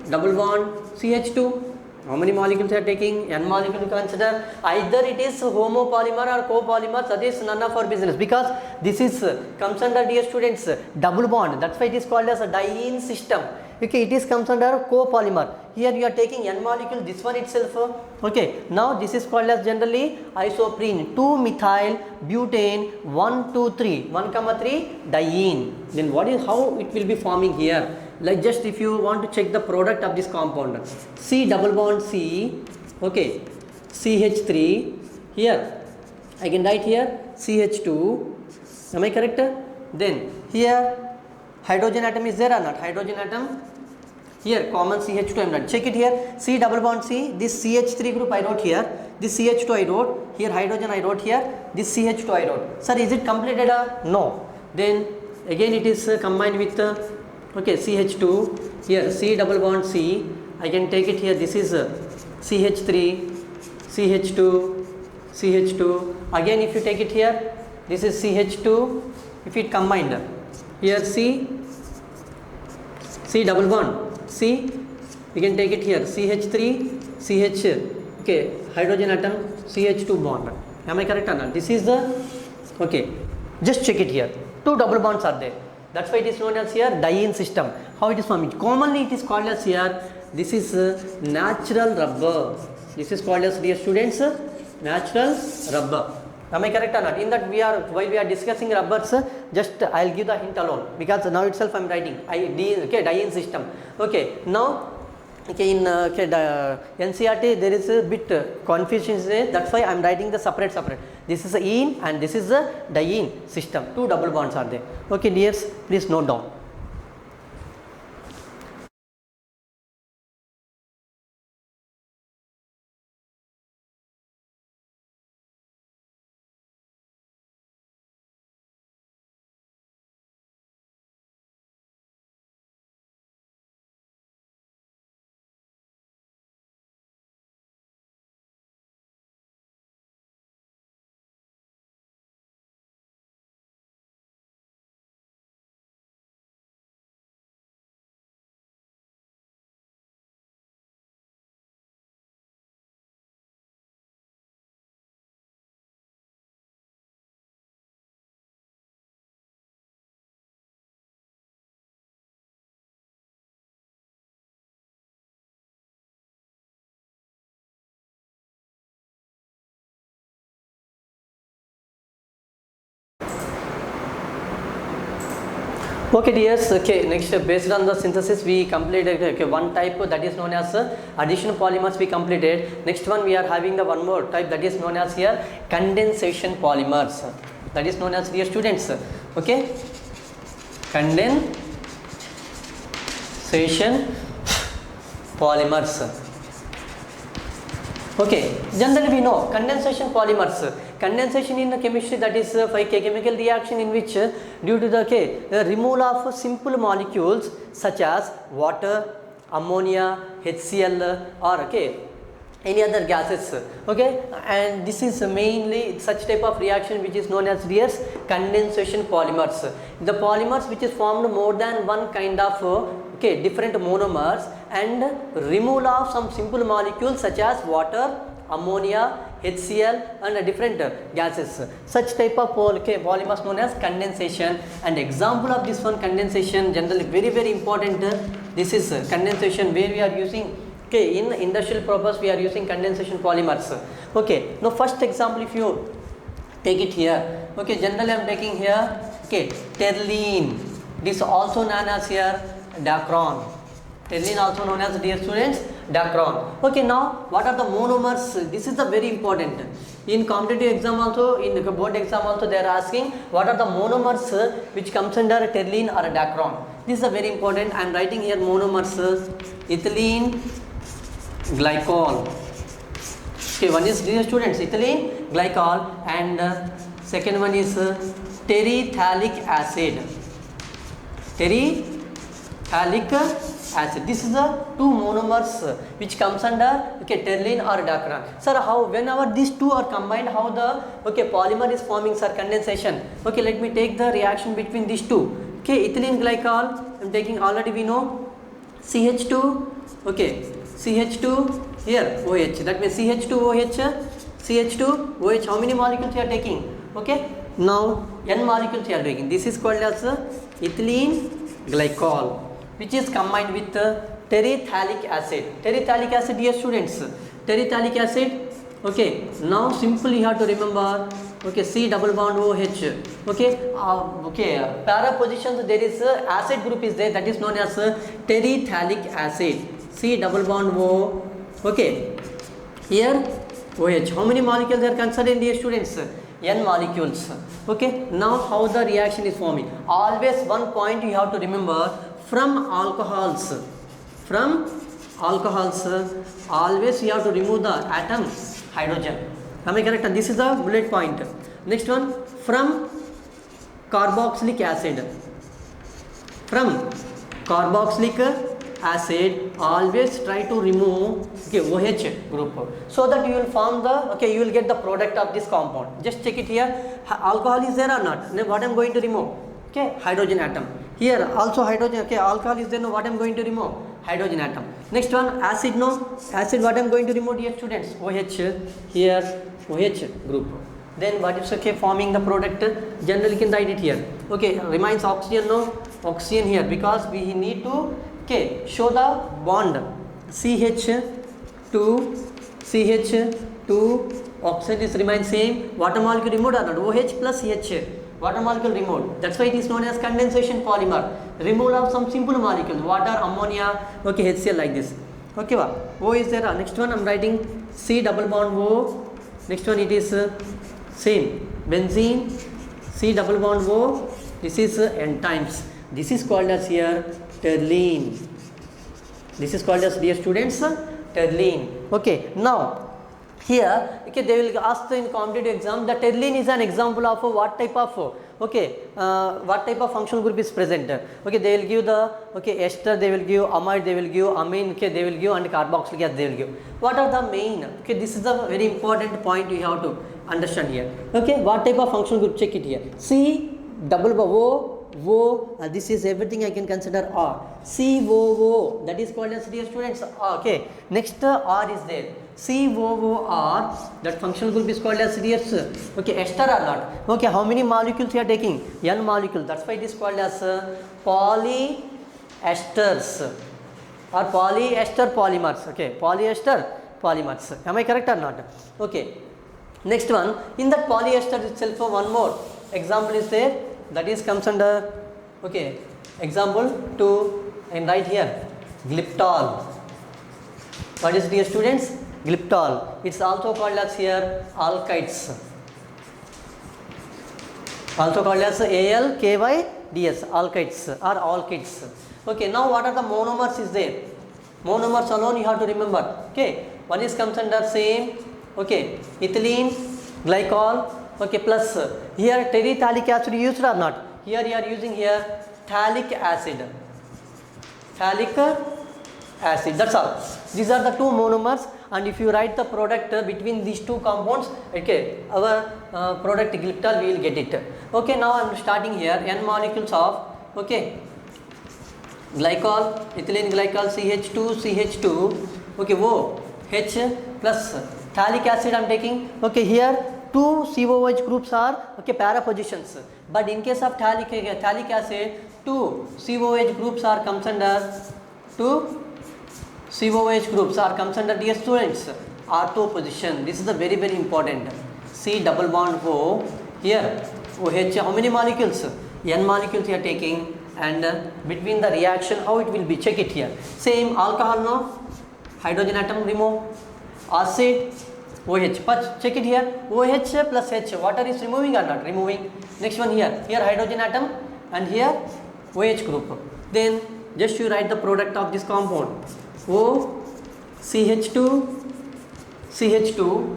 double bond CH2. How many molecules are taking? N molecule consider. Either it is homopolymer or copolymer, that is none of our business, because this is comes under, dear students, double bond. That's why it is called as a diene system. Okay, it is comes under copolymer. Here you are taking N molecule, this one itself. Okay, now this is called as generally isoprene, 2-methyl butane 1,3 diene. Then what is, how it will be forming here? like just if you want to check the product of this compound, C double bond C, okay, CH3, here I can write here CH2, am I correct? Then here hydrogen atom is there or not? Hydrogen atom, here common CH2 I am not. Check it here, C double bond C, this CH3 group I wrote here, this CH2 I wrote, here hydrogen I wrote here, this CH2 I wrote. Sir, is it completed? No. Then again it is combined with okay, CH2, here C double bond C, I can take it here, this is CH3, CH2, CH2, again if you take it here, this is CH2, if it combined, here C double bond C, we can take it here CH3, CH, okay, hydrogen atom, CH2 bond, am I correct or not? This is the, okay, just check it here, 2 double bonds are there, that's why it is known as here diene system. How it is formed? Commonly it is called as here, this is natural rubber, this is called as, dear students, natural rubber. Am I correct or not? In that while we are discussing rubbers, just I will give the hint alone, because now itself I am writing okay, diene system. Okay, now okay, in NCERT there is a bit confusion there, that's why I am writing the separate. This is the ene and this is the diene system, 2 double bonds are there. Okay dears, please note down. Okay dears, okay, next based on the synthesis we completed okay, one type that is known as addition polymers we completed. Next one we are having the one more type that is known as here condensation polymers, that is known as, dear students, okay, condensation polymers. Okay, generally we know condensation polymers. Condensation in chemistry, that is a chemical reaction in which due to the removal of simple molecules such as water, ammonia, HCl or any other gases, okay, and this is mainly such type of reaction which is known as condensation polymers. The polymers which is formed more than one kind of different monomers and removal of some simple molecules such as water, ammonia, HCl and different gases. Such type of polymers known as condensation, and example of this one condensation generally very important. This is condensation where we are using in industrial purpose we are using condensation polymers. Okay, now first example if you take it here, okay, generally I am taking here terline. This also known as here dacron. Terline also known as, dear students, dacron. Okay, now what are the monomers? This is the very important. In competitive exam also, in the board exam also they are asking what are the monomers which comes under terline or dacron. This is a very important. I am writing here monomers: ethylene glycol. Okay, one is, dear students, ethylene glycol, and second one is terephthalic acid. Terephthalic acid. This is the two monomers which comes under terline or dacron. Sir, how whenever these two are combined, how the polymer is forming, sir? Condensation. Okay, let me take the reaction between these two. Okay, ethylene glycol I am taking, already we know CH2, okay, CH2 here OH, that means CH2OH, CH2OH, how many molecules you are taking? Okay, now N molecules you are taking. This is called as ethylene glycol, which is combined with terephthalic acid. Terephthalic acid, dear students, terephthalic acid. Okay, now simply you have to remember Okay, C double bond OH. Okay, para positions there is acid group is there, that is known as terephthalic acid. C double bond O. Okay, here OH. How many molecules are considered, dear students? N molecules. Okay, now how the reaction is forming? Always one point you have to remember, from alcohols, always you have to remove the atom hydrogen. Am I correct? This is the bullet point. Next one, from carboxylic acid. From carboxylic acid, always try to remove OH group, so that you will form the, you will get the product of this compound. Just check it here. Alcohol is there or not? Then what I am going to remove? Okay, hydrogen atom. Here also hydrogen. Okay, alcohol is there. No, what I am going to remove? Hydrogen atom. Next one, acid. No, acid. What I am going to remove, dear students? OH. Here OH group. Then what is forming the product? Generally can write it here. Okay, remains oxygen. No, oxygen here, because we need to show the bond. CH2 oxygen is remain same. Water molecule removed or not? OH plus CH. Water molecule removed. That's why it is known as condensation polymer. Removal of some simple molecules, water, ammonia, HCl like this. Okay, O is there. Next one I am writing C double bond O. Next one it is same, benzene, C double bond O. This is N times. This is called as here terline. This is called as, dear students, terline. Okay, now here they will ask in competitive exam, the terline is an example of what type of what type of functional group is present. Okay, they will give the ester, they will give amide, they will give amine, they will give, and carboxylic acid they will give. What are the main? Okay, this is a very important point you have to understand here. Okay, what type of functional group? Check it here. C double O, this is everything I can consider R. COO, that is called as, dear students, okay. Next R is there. COOR, that functional group is called as, dear, ester or not? Okay, how many molecules you are taking? N molecule. That's why it is called as polyesters or polyester polymers. Okay, polyester polymers. Am I correct or not? Okay. Next one, in that polyester itself, one more example is there. That is comes under, example 2, and right here, glyptol. What is, dear students? Glyptol. It's also called as here alkyds. Also called as ALKYDS, alkyds or alkyds. Okay, now what are the monomers is there? Monomers alone you have to remember. Okay, one is comes under same, ethylene, glycol. Okay, plus here terephthalic acid used or not? Here you are using here phthalic acid. Phthalic acid. That's all. These are the two monomers, and if you write the product between these two compounds, our product glyptol we will get it. Okay, now I am starting here N molecules of glycol, ethylene glycol, CH2. Okay, OH plus phthalic acid I am taking. Okay, here two COOH groups are para positions, but in case of phthalic acid, two COOH groups are comes under dear students ortho position. This is the very important. C double bond O, here OH, how many molecules? N molecules you are taking, and between the reaction how it will be, check it here. Same alcohol, no, hydrogen atom remove, acid OH, but check it here, OH plus H, water is removing or not? Removing. Next one here hydrogen atom, and here OH group. Then just you write the product of this compound, O, CH2,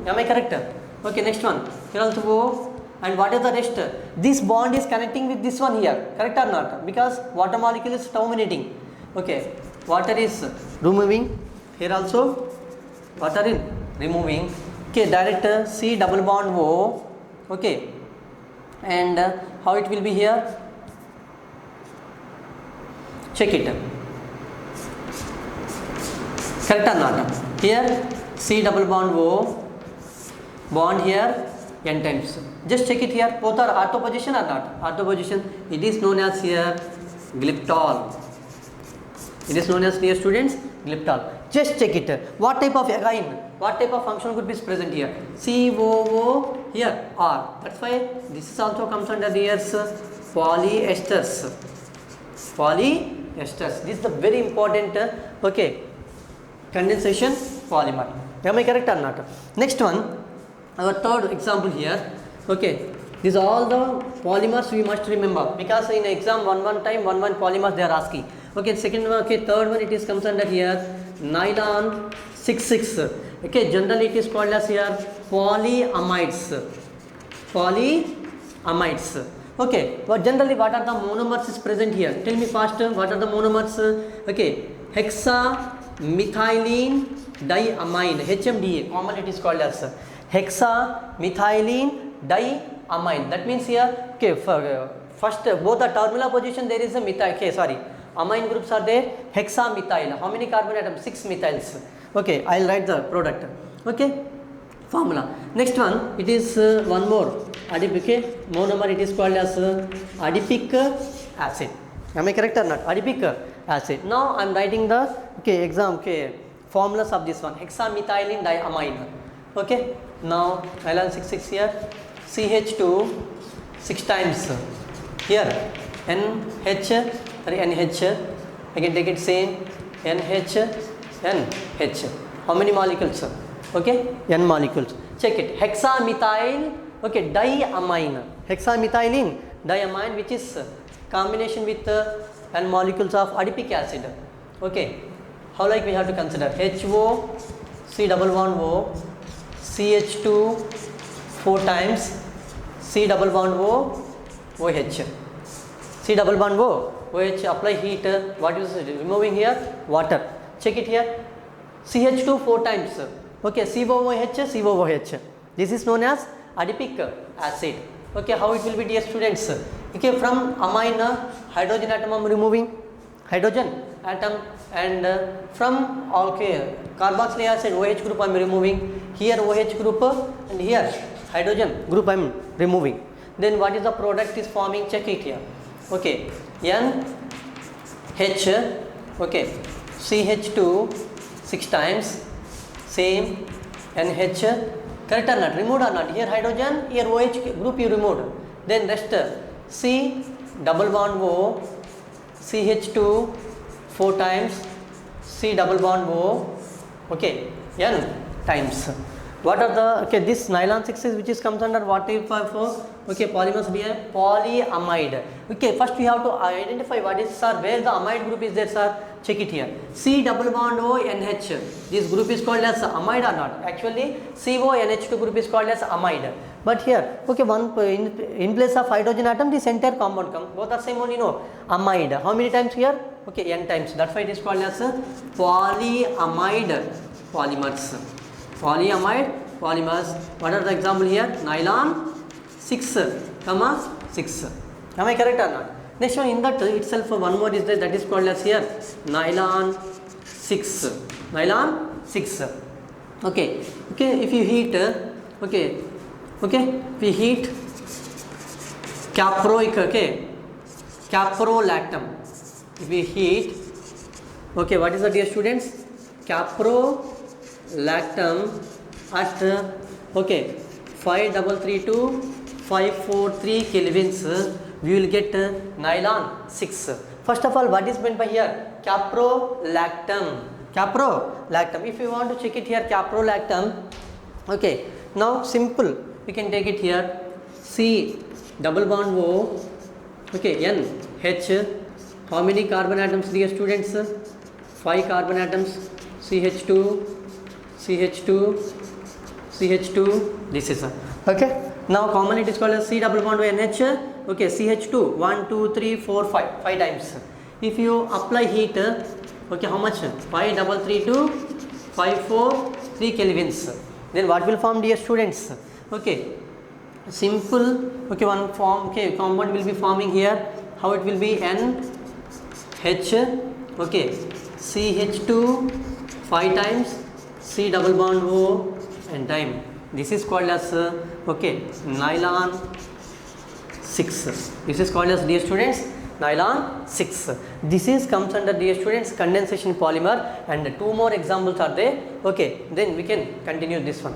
am I correct? Okay, next one, here also O, and what is the rest? This bond is connecting with this one here, correct or not? Because water molecule is terminating. Okay, water is removing, here also water is removing. Okay, direct C double bond O. Okay, and how it will be here? Check it. Correct or not? Here C double bond O, bond here N times. Just check it here. Both are ortho position or not? Ortho position. It is known as here glyptol. It is known as, dear students, glyptol. Just check it. What type of again? what type of functional group is present here? COO here R. That's why this is also comes under the polyesters. Polyesters. This is the very important okay, condensation polymer. Am I correct or not? Next one, our third example here. Okay, these are all the polymers we must remember, because in exam one time polymers they are asking. Okay, second one, okay, third one, it is comes under here nylon 66. Okay, generally it is called as here polyamides. Polyamides. Okay, but generally what are the monomers is present here? Tell me faster, what are the monomers? Okay, hexamethylene diamine, HMDA, commonly it is called as hexamethylene diamine. That means here, okay, first both the terminal position there is a methyl, okay, sorry, amine groups are there, hexamethyl. How many carbon atoms? 6 methyls. Okay, I'll write the product. Okay, formula. Next one, it is one more adipic monomer, it is called as adipic acid. Am I correct or not? Adipic acid. Now I am writing the okay exam okay formulas of this one, hexamethylene diamine. Okay, now nylon 66 here, CH2 6 times here, NH, I can take it same, NH. How many molecules? Okay, N molecules. Check it. Hexamethyl, okay, diamine. Hexamethylene diamine, which is combination with N molecules of adipic acid. Okay, how like we have to consider HO, C double bond O, CH2 4 times, C double bond O, OH. C double bond O, OH, apply heat. What is removing here? Water. Check it here. CH2 4 times. Okay, COOH. This is known as adipic acid. Okay, how it will be, dear students? Okay, from amine hydrogen atom I am removing, hydrogen atom, and from okay carboxylic acid OH group I am removing. Here OH group and here hydrogen group I am removing. Then what is the product is forming? Check it here. Okay, NH, okay, CH2 6 times, same NH, correct or not? Removed or not? Here hydrogen, here OH group you removed. Then rest C double bond O, CH2 4 times, C double bond O, okay, N times. What are the, okay, this nylon 66 which is comes under what type of okay polymers here? Polyamide. Okay, first we have to identify what is sir, where the amide group is there sir. Check it here. C double bond O NH. This group is called as amide or not? Actually CONH2 group is called as amide. But here, okay, one in place of hydrogen atom, this entire compound comes. Both are same only, no, amide. How many times here? Okay, N times. That's why it is called as polyamide polymers. Polyamide polymers. What are the example here? Nylon 6, 6. Am I correct or not? Next one, in that itself one more is there, that is called as here nylon 6. Nylon 6. Okay. Okay. If you heat, okay. Okay. If you heat caproic, okay, caprolactam. If we heat, okay, what is that, dear students? Caprolactam at okay 5332 543 kelvins, we will get nylon 6. First of all, what is meant by here? Caprolactam. Caprolactam. If you want to check it here, caprolactam. Okay. Now simple. We can take it here. C double bond O. Okay. N H. How many carbon atoms, dear students? 5 carbon atoms. CH2. This is okay. Now commonly it is called as C double bond O NH. Okay, CH2 1 2 3 4 5 times. If you apply heat, okay, how much? 5332 543 kelvins. Then what will form, dear students? Okay, simple. Okay, one form. Okay, compound will be forming here. How it will be? NH. Okay, CH2 5 times, C double bond O and time. This is called as okay nylon 6. This is called as, dear students, nylon 6. This is comes under, dear students, condensation polymer, and two more examples are there. Okay, then we can continue this one.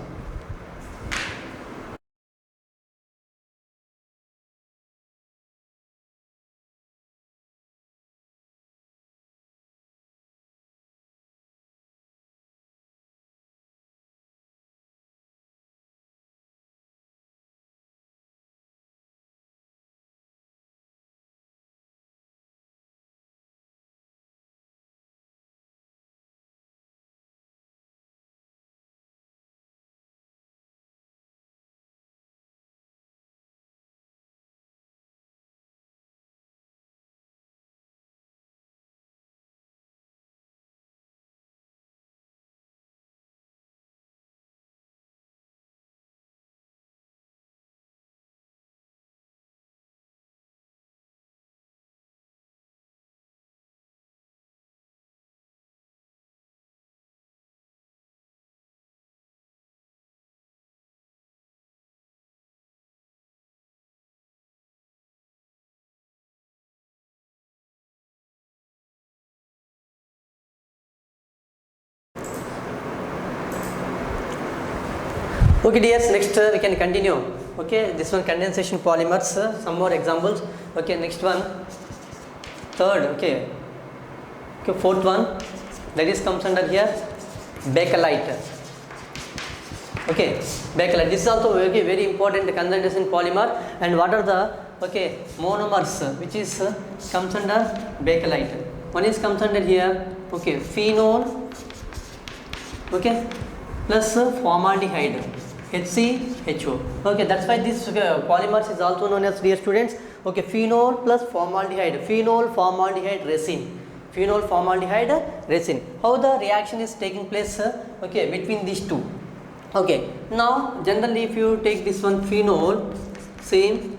Okay dears, next we can continue. Okay, this one condensation polymers, some more examples. Okay, next one, third. Okay, fourth one, that is comes under here, bakelite. Okay, bakelite, this is also very important condensation polymer. And what are the monomers which is comes under bakelite? One is comes under here, phenol, plus formaldehyde, HCHO. Okay, that's why this polymers is also known as, dear students, phenol plus formaldehyde, phenol formaldehyde resin, phenol formaldehyde resin. How the reaction is taking place between these two? Okay, now generally if you take this one phenol, same,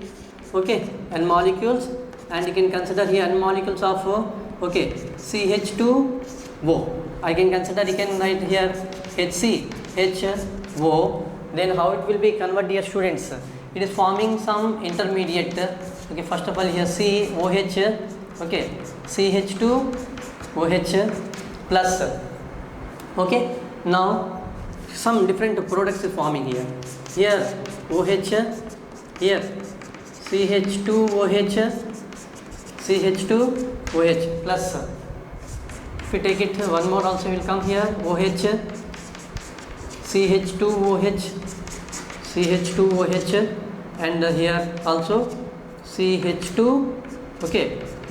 and molecules, and you can consider here n molecules of CH2O. I can consider, you can write here HCHO. Then how it will be converted, dear students? It is forming some intermediate. Okay, first of all here COH, CH2OH plus. Okay, now some different products is forming here. Here OH, here CH2OH, CH2OH plus. If we take it, one more also will come here, OH, CH2OH, CH2OH, and here also CH2,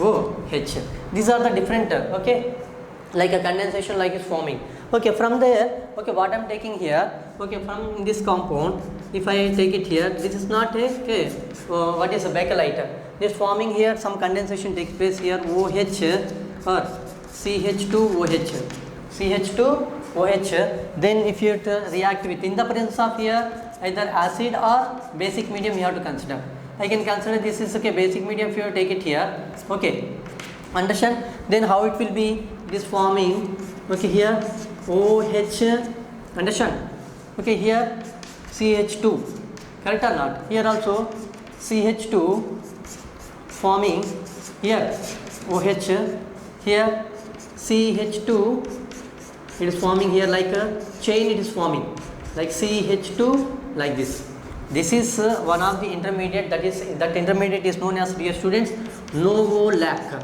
OH. These are the different, like a condensation like is forming. Okay, from there, what I am taking here, from this compound, if I take it here, this is not a, what is a bakelite? This forming here, some condensation takes place here, OH or CH2OH, CH2OH. Then if you react with, in the presence of here either acid or basic medium, you have to consider. I can consider this is basic medium. If you take it here, understand? Then how it will be? This forming, here OH, understand? Here CH2, correct or not? Here also CH2 forming here OH, here CH2, it is forming here like a chain, it is forming like CH2 like this. This is one of the intermediate, that intermediate is known as, dear students, novolac.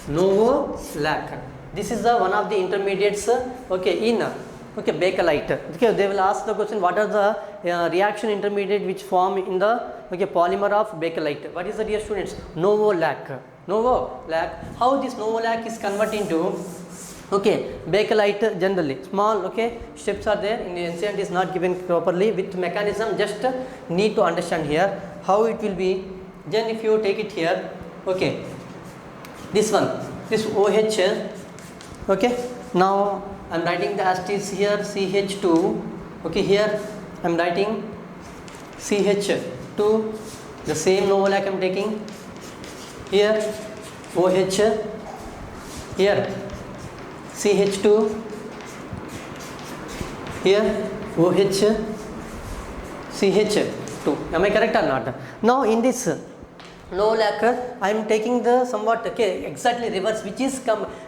Novolac. This is the one of the intermediates in bakelite. They will ask the question, what are the reaction intermediate which form in the polymer of bakelite? What is the, dear students? Novolac. Novolac. How this novolac is converted into bakelite? Generally small steps are there in the NCERT, is not given properly with mechanism, just need to understand here how it will be. Then if you take it here, this one, this OH, now I am writing the asterisk here CH2, here I am writing CH2, the same novolac I am taking, here OH, here CH2, here OH, CH2. Am I correct or not? Now in this Novolac, I am taking the somewhat okay exactly reverse, which is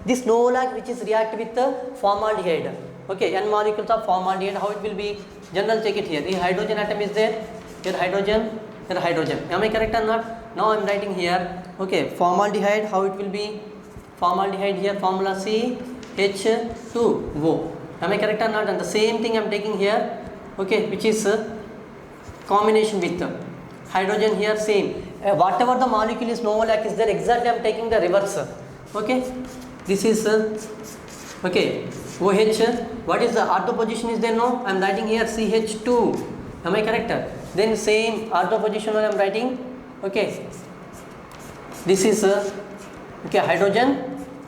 this Novolac which is react with the formaldehyde. Okay, n molecules of formaldehyde. How it will be? General, check it here. The hydrogen atom is there. Here hydrogen, here hydrogen. Am I correct or not? Now I am writing here. Okay, formaldehyde. How it will be? Formaldehyde here formula CH2O. Am I correct or not? And the same thing I am taking here. Okay, which is combination with hydrogen here same. Whatever the molecule is Novolac is there, exactly I am taking the reverse. Okay, this is okay OH. What is the ortho position is there? No, I am writing here CH2. Am I correct? Then same ortho position I am writing. Okay, this is okay hydrogen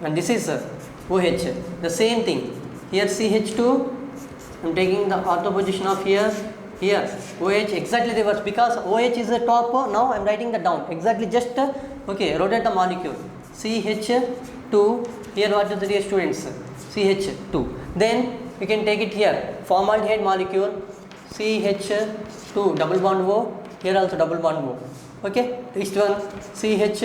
and this is OH. The same thing here CH2. I am taking the ortho position of here OH exactly reverse, because OH is the top. Now I am writing the down exactly, just okay rotate the molecule CH2. Here what is the dear students? CH2. Then we can take it here formaldehyde molecule CH2 double bond O. Here also double bond O. Okay, this one CH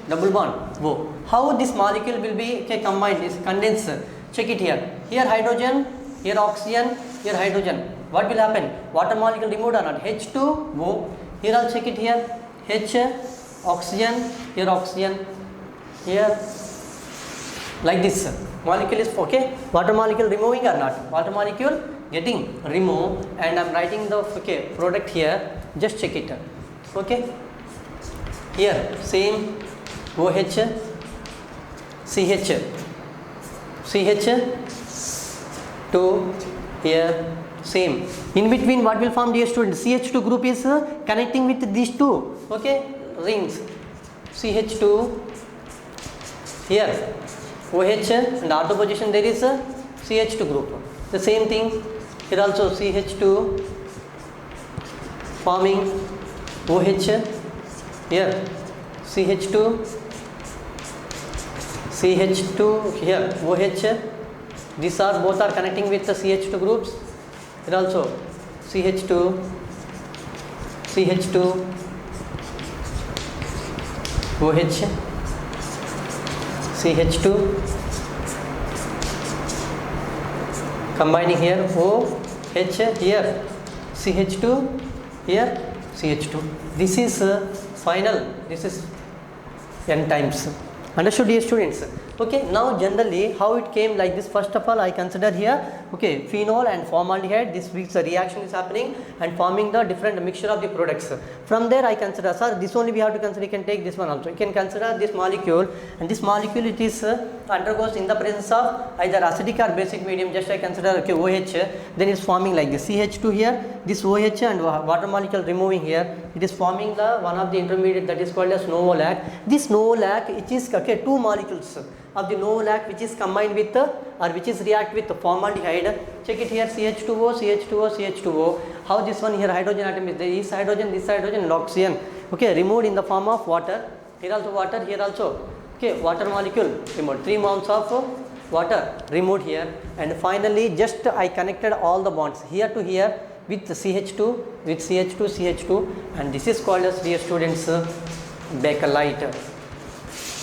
double bond O. How this molecule will be okay combined is condensed. Check it here. Here hydrogen, here oxygen, here hydrogen. What will happen? Water molecule removed or not? H2O. Here I'll check it here. H oxygen, here oxygen, here like this. Molecule is okay. Water molecule removing or not? Water molecule getting removed, and I'm writing the okay product here. Just check it. Okay. Here same OH, CH2 here. Same. In between what will form, dear student? CH2 group is connecting with these two okay rings. CH2 here OH, and ortho position there is CH2 group. The same thing here also CH2 forming OH here CH2 here OH. These are both are connecting with the CH2 groups. Here also CH2 OH CH2 combining here OH here CH2 here CH2. This is final. This is n times. Understood, dear students? Okay, now generally how it came like this. First of all, I consider here okay phenol and formaldehyde. This week's reaction is happening and forming the different mixture of the products. From there I consider, sir, this only we have to consider. You can take this one also. You can consider this molecule, and this molecule it is undergoes in the presence of either acidic or basic medium. Just I consider okay OH, then it's forming like this CH2 here, this OH and water molecule removing here. It is forming the one of the intermediate that is called as Novolac. This Novolac it is okay two molecules of the Novolac which is combined with or which is react with formaldehyde. Check it here CH2O, CH2O, CH2O. How this one here hydrogen atom is there, this hydrogen and oxygen okay removed in the form of water. Here also water, here also okay water molecule removed, 3 moles of water removed here, and finally just I connected all the bonds here to here with CH2 with CH2, and this is called as, dear students, Bakelite.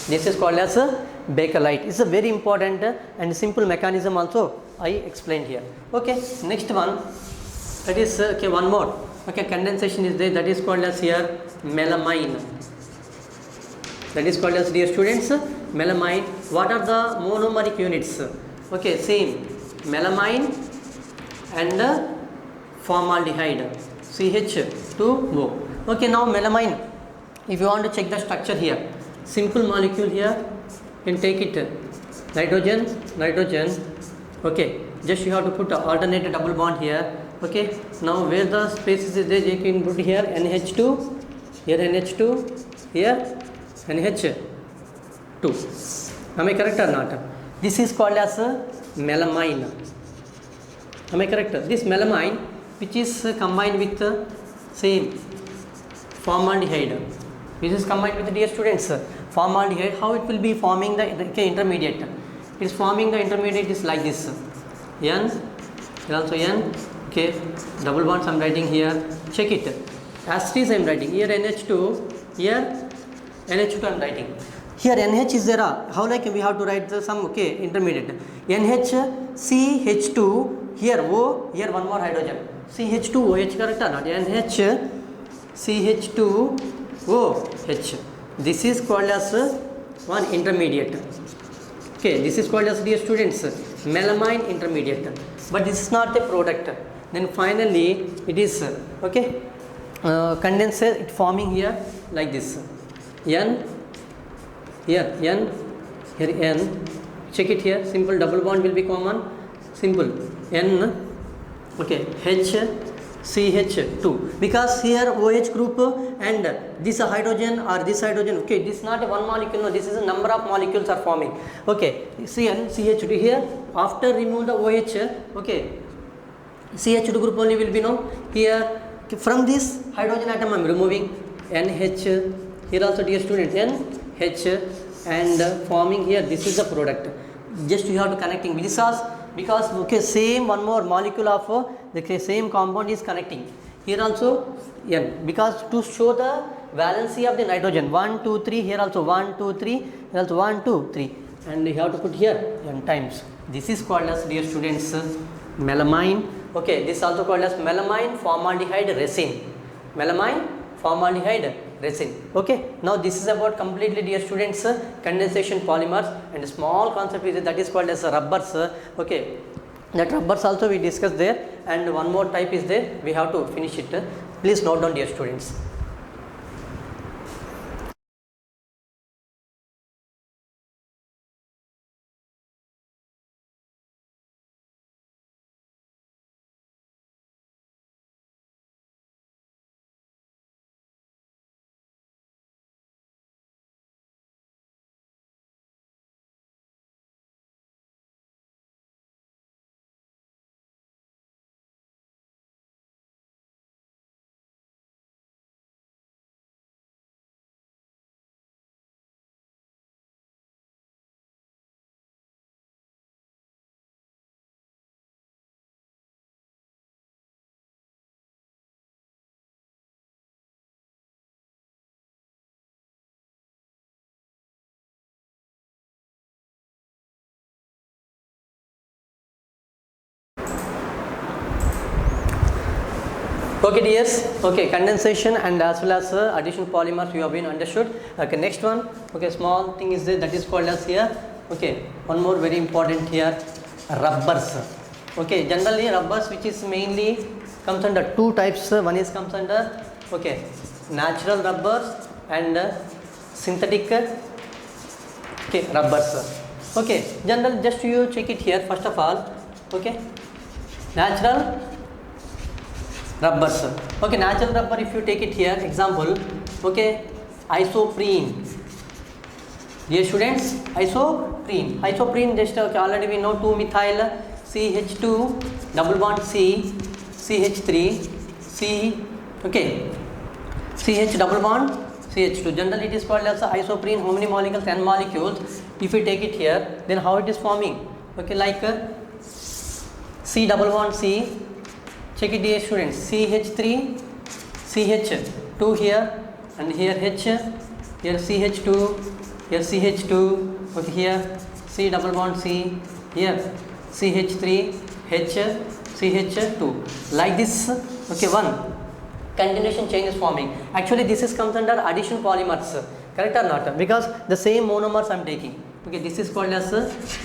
This is called as Bakelite. It's a very important and simple mechanism also I explained here. Okay, next one, that is okay one more okay condensation is there, that is called as here melamine. That is called as, dear students, melamine. What are the monomeric units? Okay, same melamine and formaldehyde CH2O. Okay, now melamine, if you want to check the structure here, simple molecule here, you can take it nitrogen, okay, just you have to put alternate double bond here. Okay, now where the spaces is there, you can put here NH2, here NH2, here NH2. Am I correct or not? This is called as melamine. Am I correct? This melamine which is combined with same formaldehyde, which is combined with, dear students, formaldehyde. How it will be forming the okay, intermediate? It is forming the intermediate is like this. N, here also N, okay, double bonds I am writing here. Check it. As it is I am writing here NH2, here NH2 I am writing. Here NH is there. How like we have to write the some intermediate. NHCH2. Here O. Here one more hydrogen. CH2OH correct or not? NHCH2OH. This is called as one intermediate. Okay, this is called as, dear students, melamine intermediate. But this is not a product. Then finally it is condenser, it forming here like this. N here N, here N. Check it here. Simple double bond will be common. Simple N. Okay, HCH2, because here OH group and this hydrogen or this hydrogen, okay, this is not a one molecule, no, this is a number of molecules are forming. Okay, CH2 here, after remove the OH, okay, CH2 group only will be known. Here from this hydrogen atom I am removing NH, here also dear students NH, and forming here, this is the product. Just you have to connecting because okay, same one more molecule of the same compound is connecting. Here also N, because to show the valency of the nitrogen, 1 2 3, here also 1 2 3, here also 1 2 3, and you have to put here N times. This is called as, dear students, melamine. Okay, this is also called as melamine formaldehyde resin. Melamine formaldehyde resin. Okay, now this is about completely, dear students, condensation polymers, and a small concept is that is called as rubbers. Okay, that rubbers also we discussed there, and one more type is there, we have to finish it. Please note down, dear students. Okay, dears. Okay, condensation and as well as addition polymers you have been understood. Okay, next one. Okay, small thing is there, that is called as here. Okay, one more very important here, rubbers. Okay, generally rubbers, which is mainly comes under two types. One is comes under natural rubbers and synthetic rubbers. Okay, general, just you check it here first of all. Okay, natural rubbers. Okay, natural rubber, if you take it here, example, okay, isoprene. Dear students, isoprene just already we know 2-methyl CH2 double bond C CH3 C, okay, CH double bond CH2. Generally it is called as isoprene. How many molecules? 10 molecules. If you take it here, then how it is forming? Okay, like C double bond C. Check it, dear students, CH3, CH2 here, and here H, here CH2, here CH2, okay, here C double bond C, here CH3, H, CH2, like this. Okay, one continuation chain is forming. Actually, this is comes under addition polymers, correct or not? Because the same monomers I am taking. Okay, this is called as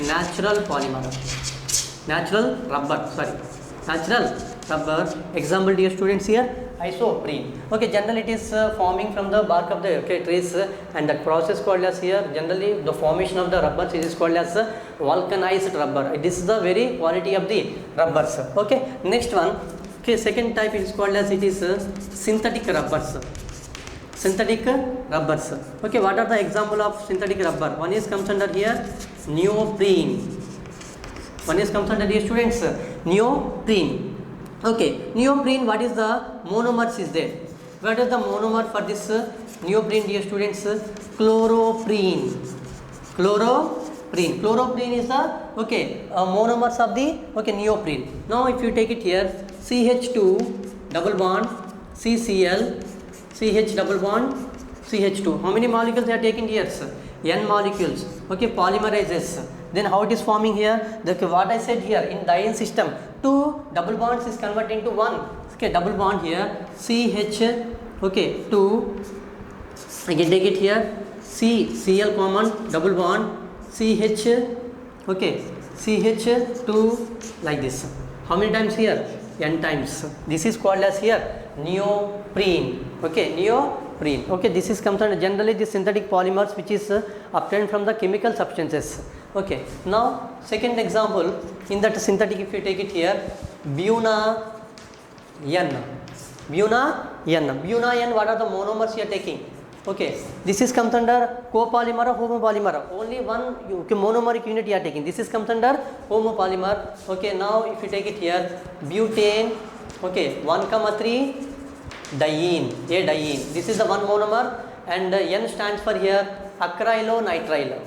natural polymer, natural rubber. Example, dear students, here isoprene. Okay, generally it is forming from the bark of the trees, and that process called as here, generally the formation of the rubbers is called as vulcanized rubber. This is the very quality of the rubbers. Okay, next one. Okay, second type is called as, it is synthetic rubbers. Synthetic rubbers. Okay, what are the example of synthetic rubber? One is comes under here neoprene. One is comes under, dear students, neoprene. Okay, neoprene, what is the monomers is there? What is the monomer for this neoprene, dear students? Chloroprene. Chloroprene is the monomers of the neoprene. Now if you take it here, CH2 double bond CCl, CH double bond CH2. How many molecules they are taking here, sir? N molecules. Okay, polymerizes. Then how it is forming here? What I said here, in diene system, 2 double bonds is converted into 1. Okay, double bond here, CH, okay, 2. I can take it here, Cl common, double bond, CH, okay, CH2, like this. How many times here? N times. This is called as here neoprene. Okay, neoprene. Okay, this is comes under generally the synthetic polymers which is obtained from the chemical substances. Okay, now second example, in that synthetic, if you take it here, Buna N. Buna N. Buna N, what are the monomers you are taking? Okay, this is comes under copolymer or homopolymer. Only one monomeric unit you are taking. This is comes under homopolymer. Okay, now if you take it here, butane, okay, 1,3 diene, a diene. This is the one monomer, and N stands for here acrylonitrile.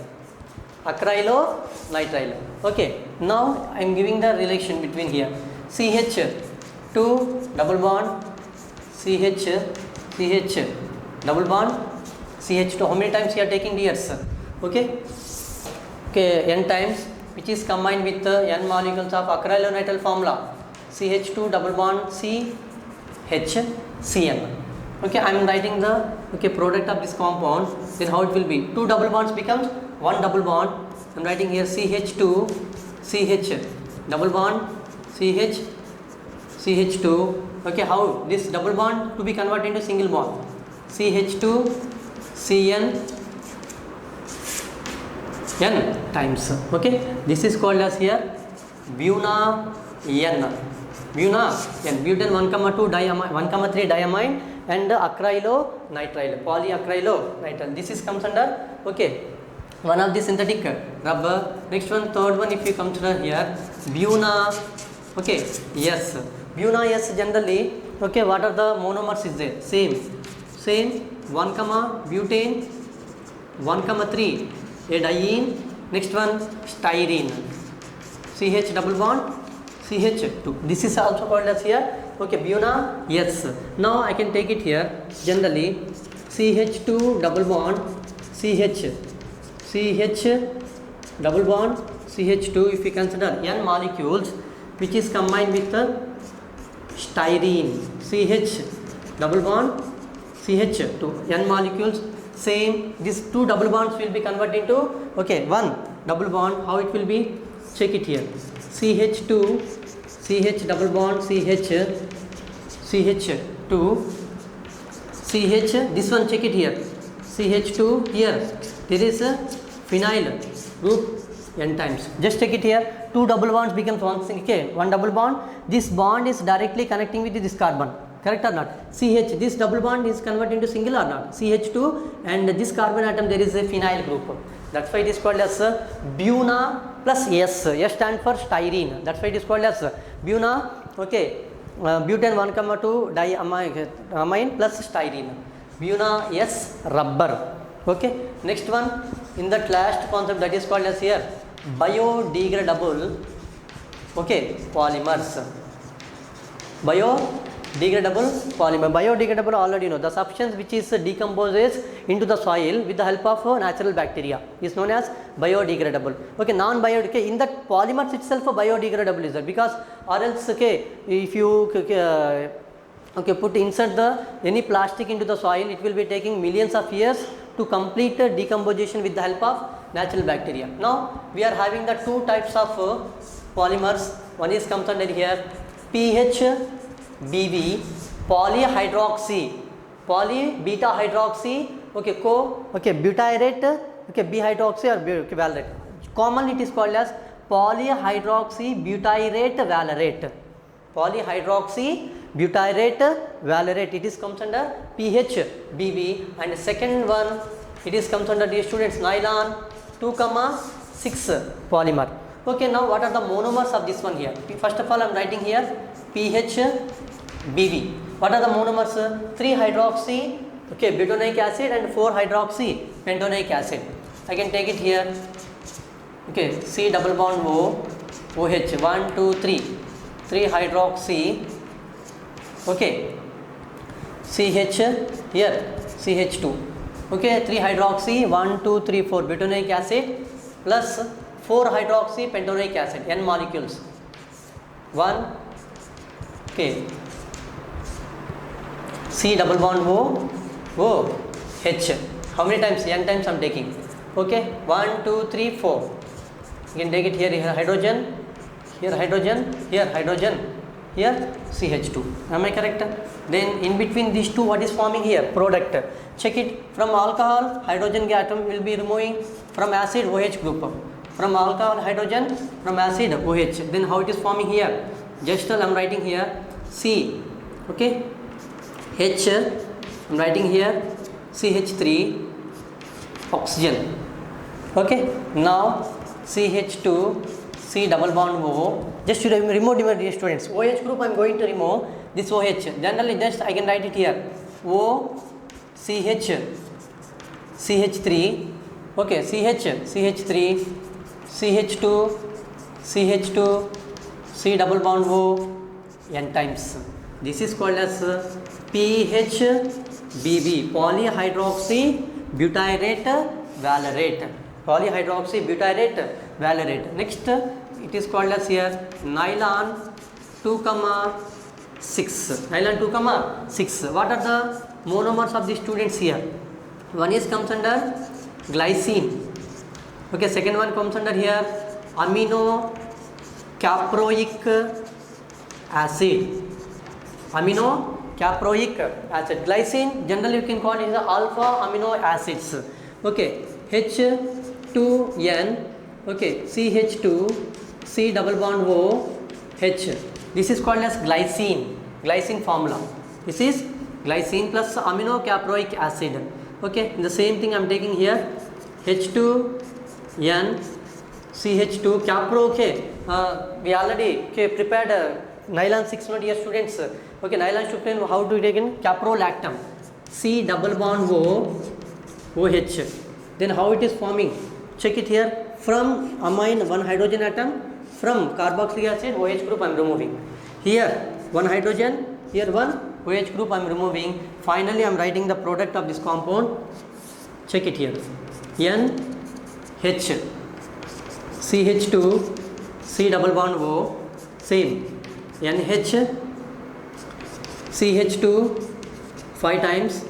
Acrylonitrile. Okay, now I am giving the relation between here. CH2 double bond, CH double bond, CH2. How many times you are taking here, sir? Okay, N times, which is combined with N molecules of acrylonitrile formula, CH2 double bond, CN. Okay, I am writing the product of this compound. Then how it will be? 2 double bonds becomes 1 double bond. I am writing here CH2, CH double bond, CH2. Okay, how this double bond to be converted into single bond? CH2, CN, N times. Okay, this is called as here Buna N. Buna N. Butane 1,2 diamine, 1,3 diamine, and acrylonitrile, polyacrylonitrile. This is comes under one of the synthetic rubber. Next one, third one, if you consider here Buna, yes. Buna S generally, what are the monomers is there? Same 1, butane, 1,3 a diene. Next one, styrene, CH double bond, CH2. This is also called as here Buna S. Now I can take it here generally CH2 double bond, CH double bond, CH2. If you consider N molecules which is combined with the styrene, CH double bond, CH2, N molecules, same. These 2 double bonds will be converted into 1 double bond. How it will be? Check it here. CH2, CH double bond, CH2, CH. This one, check it here. CH2 here. There is a phenyl group N times. Just take it here. 2 double bonds becomes one double bond. This bond is directly connecting with this carbon. Correct or not? CH, this double bond is converted into single or not? CH2, and this carbon atom, there is a phenyl group. That's why it is called as Buna plus S. S stands for styrene. That's why it is called as Buna. Butane 1,2 diamine plus styrene. Buna S rubber. Next one, in that last concept, that is called as here biodegradable polymers. Biodegradable polymer. Biodegradable already know. The substance which is decomposes into the soil with the help of natural bacteria is known as biodegradable. Non-biodegradable. In that polymers itself, biodegradable is there, because or else if you insert any plastic into the soil, it will be taking millions of years to complete decomposition with the help of natural bacteria. Now we are having the 2 types of polymers. One is comes under here PHBV, polybeta hydroxy, butyrate, B hydroxy or valerate. Commonly it is called as polyhydroxy butyrate valerate. Polyhydroxy butyrate valerate. It is comes under PHBV. And second one, it is comes under, dear students, nylon 2,6 polymer. Now what are the monomers of this one here? First of all, I am writing here PHBV. What are the monomers? 3 hydroxy butanoic acid and 4 hydroxy pentanoic acid. I can take it here. C double bond O, OH, 1, 2, 3. 3 hydroxy, CH here, CH2. Okay, 3 hydroxy, 1, 2, 3, 4 butanoic acid plus 4 hydroxy pentanoic acid, n molecules. 1, okay, C double bond O, H. How many times? N times I am taking. Okay, 1, 2, 3, 4. You can take it here, here hydrogen, here hydrogen, here hydrogen, here CH2. Am I correct? Then in between these two, what is forming here? Product. Check it. From alcohol, hydrogen atom will be removing. From acid, OH group. From alcohol, hydrogen. From acid, OH. Then how it is forming here? Just I am writing here C. Okay. H. I am writing here CH3 oxygen. Okay. Now CH2 C double bond O. Just to remove dear students. OH group I am going to remove this OH. Generally just I can write it here. O CH CH3. Okay, CH3 CH2 CH2 C double bond O N times. This is called as PHBB, polyhydroxy butyrate valerate. Polyhydroxy butyrate valerate. Next it is called as here nylon 2,6. Nylon 2,6. What are the monomers of the students here? One is comes under glycine. Okay, second one comes under here amino caproic acid. Amino caproic acid. Glycine generally you can call it as alpha amino acids. Okay, H2N. Okay, CH2 C double bond O H. This is called as glycine. Glycine formula. This is glycine plus amino caproic acid. Okay, the same thing I am taking here. H2N CH2 capro. Okay, we already prepared nylon 6 note here students. Okay, nylon student how to take in caprolactam. C double bond O OH. Then how it is forming? Check it here. From amine one hydrogen atom, from carboxylic acid OH group I am removing. Here one hydrogen, here one OH group I am removing. Finally I am writing the product of this compound. Check it here. NH CH2 C double bond O, same NH CH2 5 times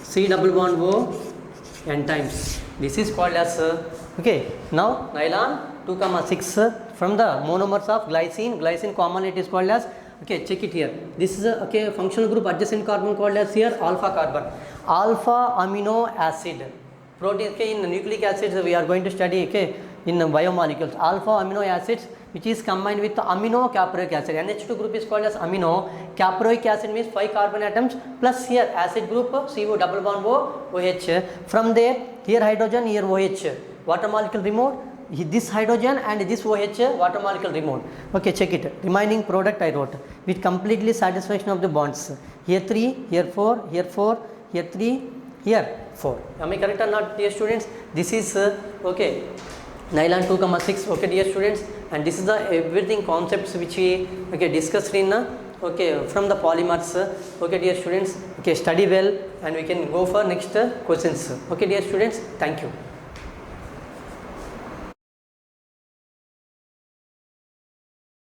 C double bond O N times. This is called as okay. Now nylon 2,6 from the monomers of glycine. Glycine commonly it is called as, okay, check it here. This is a okay functional group adjacent carbon called as here alpha carbon. Alpha amino acid. Protein, okay, in nucleic acids we are going to study, okay, in biomolecules. Alpha amino acids which is combined with amino caproic acid. NH2 group is called as amino. Caproic acid means 5 carbon atoms plus here acid group CO double bond O OH. From there here hydrogen, here OH. Water molecule removed. This hydrogen and this OH water molecule removed. Okay, check it. Remaining product I wrote with completely satisfaction of the bonds. Here 3, here 4, here 4, here 3, here 4. Am I correct or not, dear students? This is okay, nylon 2,6. Okay, dear students, and this is the everything concepts which we okay discussed in okay from the polymers. Okay, dear students, okay, study well and we can go for next questions. Okay, dear students, thank you.